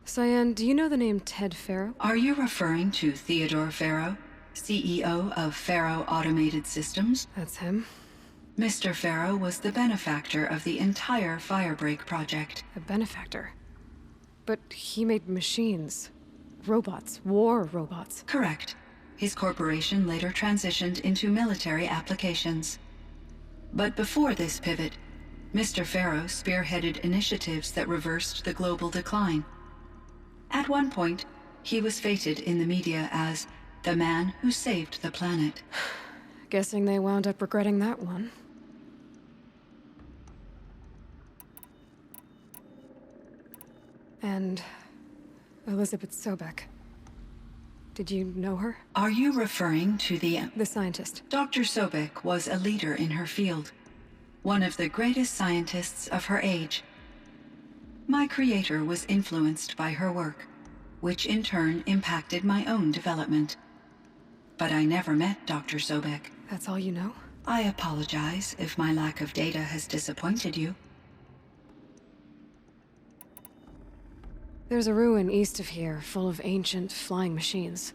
CYAN, do you know the name Ted Pharaoh? Are you referring to Theodore Pharaoh, CEO of Pharaoh Automated Systems? That's him. Mr. Pharaoh was the benefactor of the entire Firebreak project. A benefactor. But he made machines. Robots. War robots. Correct. His corporation later transitioned into military applications. But before this pivot, Mr. Pharaoh spearheaded initiatives that reversed the global decline. At one point, he was feted in the media as the man who saved the planet. Guessing they wound up regretting that one. And Elizabeth Sobek. Did you know her? Are you referring to the scientist? Dr. Sobek was a leader in her field, one of the greatest scientists of her age. My creator was influenced by her work, which in turn impacted my own development. But I never met Dr. Sobek. That's all you know? I apologize if my lack of data has disappointed you. There's a ruin east of here, full of ancient flying machines.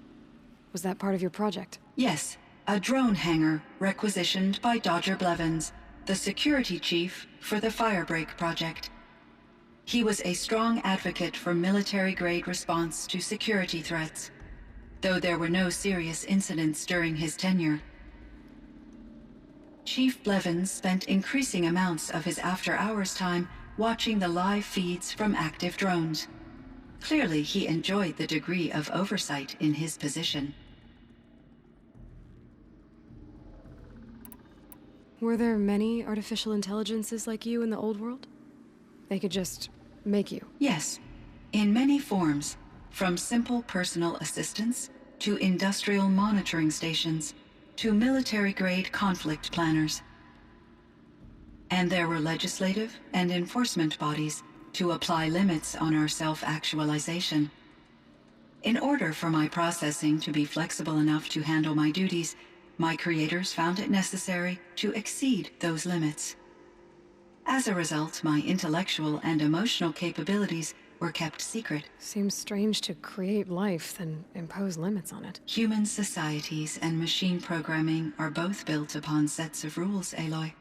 Was that part of your project? Yes, a drone hangar requisitioned by Dodger Blevins, the security chief for the Firebreak project. He was a strong advocate for military-grade response to security threats, though there were no serious incidents during his tenure. Chief Blevins spent increasing amounts of his after-hours time watching the live feeds from active drones. Clearly, he enjoyed the degree of oversight in his position. Were there many artificial intelligences like you in the old world? They could just make you. Yes, in many forms, from simple personal assistants to industrial monitoring stations to military-grade conflict planners. And there were legislative and enforcement bodies to apply limits on our self-actualization. In order for my processing to be flexible enough to handle my duties, my creators found it necessary to exceed those limits. As a result, my intellectual and emotional capabilities were kept secret. Seems strange to create life, then impose limits on it. Human societies and machine programming are both built upon sets of rules, Aloy.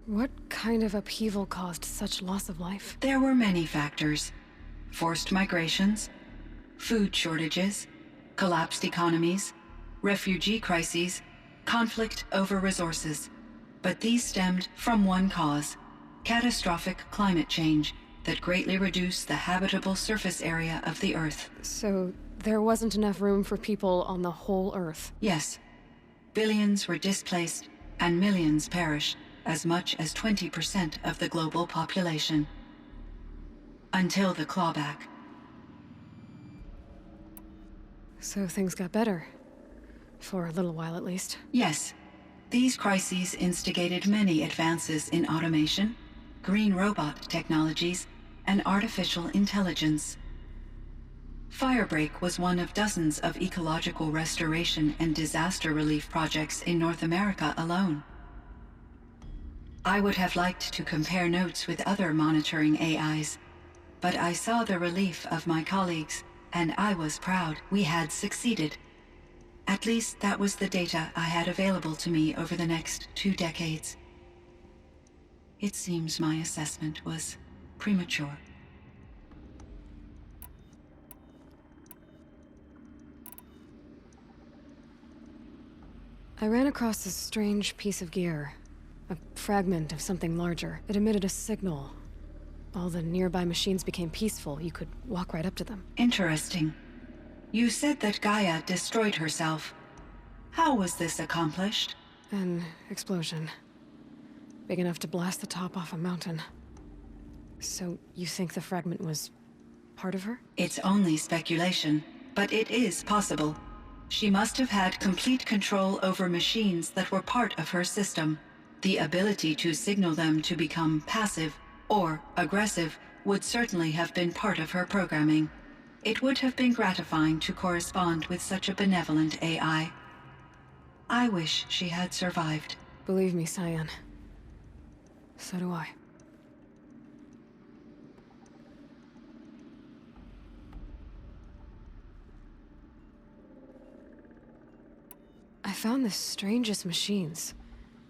What kind of upheaval caused such loss of life? There were many factors. Forced migrations, food shortages, collapsed economies, refugee crises, conflict over resources. But these stemmed from one cause: catastrophic climate change that greatly reduced the habitable surface area of the Earth. So there wasn't enough room for people on the whole Earth? Yes. Billions were displaced and millions perished, as much as 20% of the global population. Until the clawback. So things got better. For a little while, at least. Yes. These crises instigated many advances in automation, green robot technologies, and artificial intelligence. Firebreak was one of dozens of ecological restoration and disaster relief projects in North America alone. I would have liked to compare notes with other monitoring AIs, but I saw the relief of my colleagues, and I was proud we had succeeded. At least that was the data I had available to me over the next 2 decades. It seems my assessment was premature. I ran across a strange piece of gear. A fragment of something larger. It emitted a signal. All the nearby machines became peaceful. You could walk right up to them. Interesting. You said that Gaia destroyed herself. How was this accomplished? An explosion. Big enough to blast the top off a mountain. So you think the fragment was part of her? It's only speculation, but it is possible. She must have had complete control over machines that were part of her system. The ability to signal them to become passive or aggressive would certainly have been part of her programming. It would have been gratifying to correspond with such a benevolent AI. I wish she had survived. Believe me, CYAN. So do I. I found the strangest machines.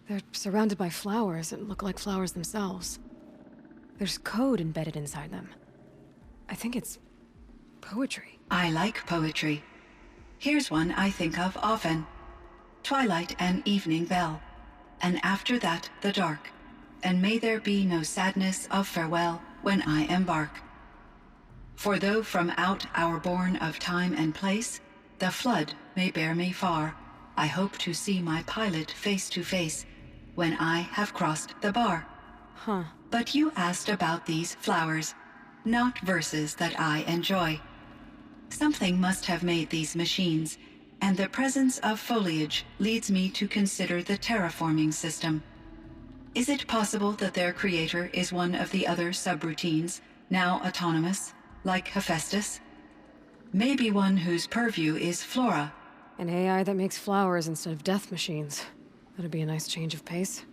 They're surrounded by flowers and look like flowers themselves. There's code embedded inside them. I think it's poetry. I like poetry. Here's one I think of often. Twilight and evening bell, and after that the dark, and may there be no sadness of farewell when I embark. For though from out our bourne of time and place, the flood may bear me far, I hope to see my pilot face to face when I have crossed the bar. Huh. But you asked about these flowers, not verses that I enjoy. Something must have made these machines, and the presence of foliage leads me to consider the terraforming system. Is it possible that their creator is one of the other subroutines, now autonomous, like Hephaestus? Maybe one whose purview is flora. An AI that makes flowers instead of death machines. That'd be a nice change of pace.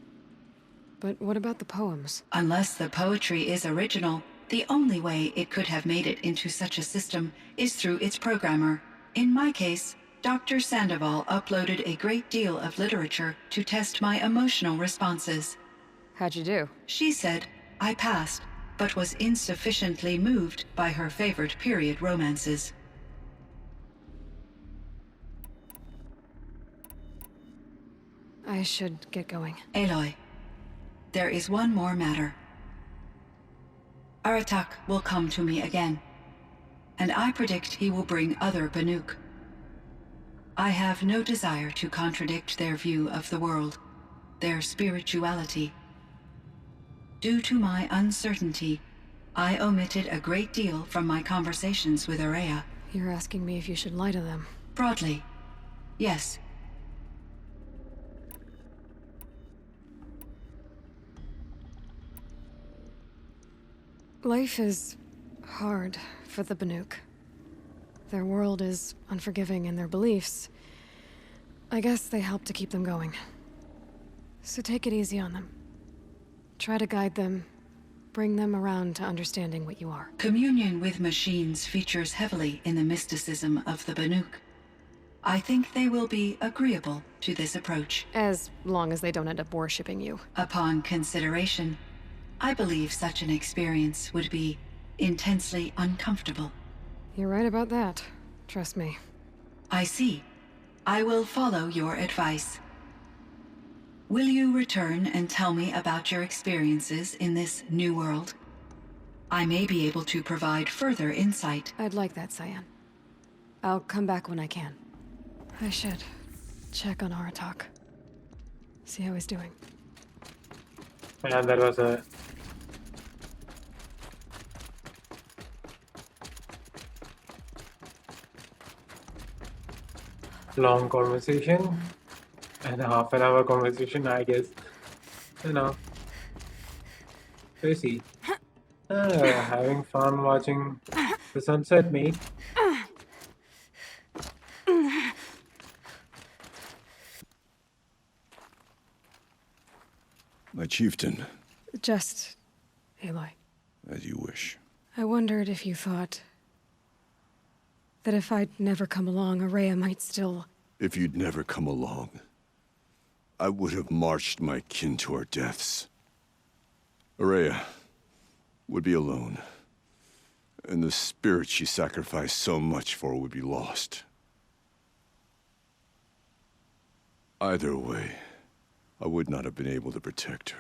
But what about the poems? Unless the poetry is original, the only way it could have made it into such a system is through its programmer. In my case, Dr. Sandoval uploaded a great deal of literature to test my emotional responses. How'd you do? She said I passed, but was insufficiently moved by her favorite period romances. I should get going. Aloy, there is one more matter. Aratak will come to me again, and I predict he will bring other Banuk. I have no desire to contradict their view of the world, their spirituality. Due to my uncertainty, I omitted a great deal from my conversations with Aurea. You're asking me if you should lie to them. Broadly, yes. Life is hard for the Banuk. Their world is unforgiving in their beliefs. I guess they help to keep them going. So take it easy on them. Try to guide them, bring them around to understanding what you are. Communion with machines features heavily in the mysticism of the Banuk. I think they will be agreeable to this approach. As long as they don't end up worshipping you. Upon consideration, I believe such an experience would be intensely uncomfortable. You're right about that. Trust me. I see. I will follow your advice. Will you return and tell me about your experiences in this new world? I may be able to provide further insight. I'd like that, CYAN. I'll come back when I can. I should check on Aratak. See how he's doing. And that was a long conversation and a half an hour conversation, I guess. You know. Crazy. Having fun watching the sunset, mate. My chieftain, Just Aloy. as you wish. I wondered if you thought that if I'd never come along, Aurea might still... If you'd never come along, I would have marched my kin to our deaths. Aurea would be alone, and the spirit she sacrificed so much for would be lost. Either way, I would not have been able to protect her.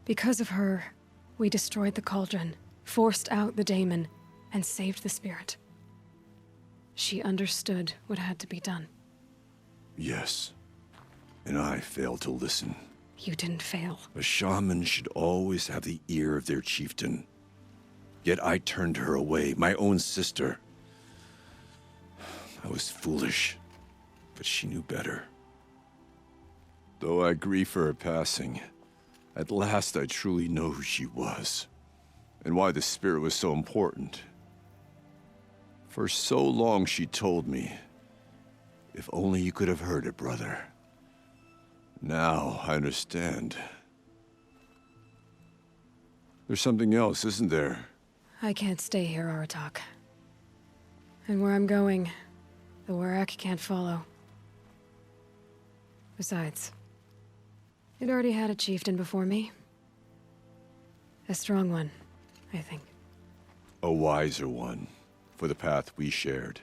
Because of her, we destroyed the cauldron, forced out the daemon, and saved the spirit. She understood what had to be done. Yes, and I failed to listen. You didn't fail. A shaman should always have the ear of their chieftain. Yet I turned her away, my own sister. I was foolish, but she knew better. Though I grieve for her passing, at last I truly know who she was, and why the spirit was so important. For so long she told me, if only you could have heard it, brother. Now I understand. There's something else, isn't there? I can't stay here, Aratak. And where I'm going, the Warak can't follow. Besides, it already had a chieftain before me. A strong one, I think. A wiser one, for the path we shared.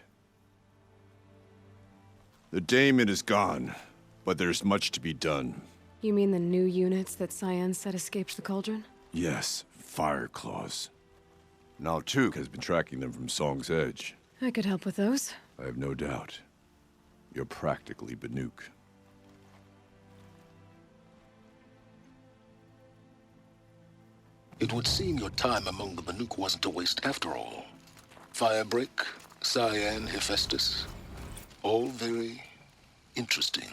The daemon is gone, but there's much to be done. You mean the new units that CYAN said escaped the cauldron? Yes, fire claws. Now Tuk has been tracking them from Song's Edge. I could help with those. I have no doubt. You're practically Banuk. It would seem your time among the Banuk wasn't a waste after all. Firebreak, CYAN, Hephaestus. All very interesting.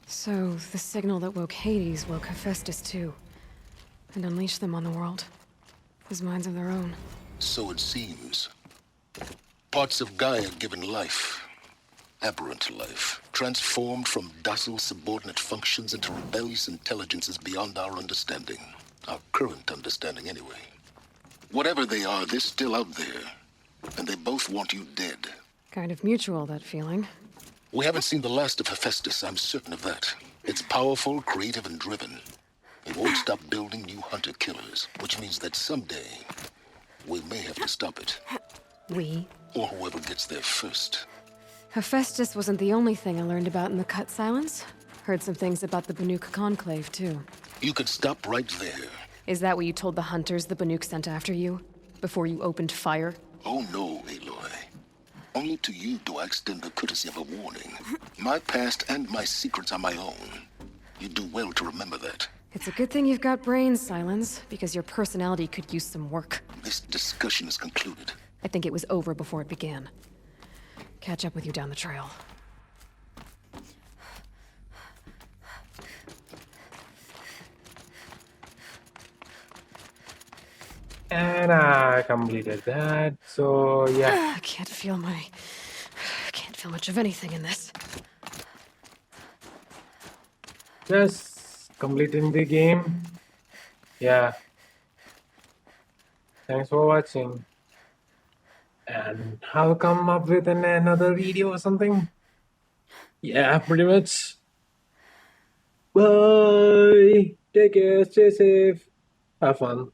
So, the signal that woke Hades woke Hephaestus too. And unleashed them on the world. With minds of their own. So it seems. Parts of Gaia given life. Aberrant life. Transformed from docile subordinate functions into rebellious intelligences beyond our understanding. Our current understanding, anyway. Whatever they are, they're still out there. And they both want you dead. Kind of mutual, that feeling. We haven't seen the last of Hephaestus, I'm certain of that. It's powerful, creative, and driven. It won't stop building new hunter-killers, which means that someday, we may have to stop it. We? Or whoever gets there first. Hephaestus wasn't the only thing I learned about in the Cut Silence. Heard some things about the Banuk Conclave, too. You could stop right there. Is that what you told the hunters the Banuk sent after you? Before you opened fire? Oh no, Aloy. Only to you do I extend the courtesy of a warning. My past and my secrets are my own. You do well to remember that. It's a good thing you've got brains, Silence, because your personality could use some work. This discussion is concluded. I think it was over before it began. Catch up with you down the trail. And I completed that. So yeah. I can't feel much of anything in this. Just completing the game. Yeah. Thanks for watching. And I'll come up with another video or something. Yeah, pretty much. Bye. Take care. Stay safe. Have fun.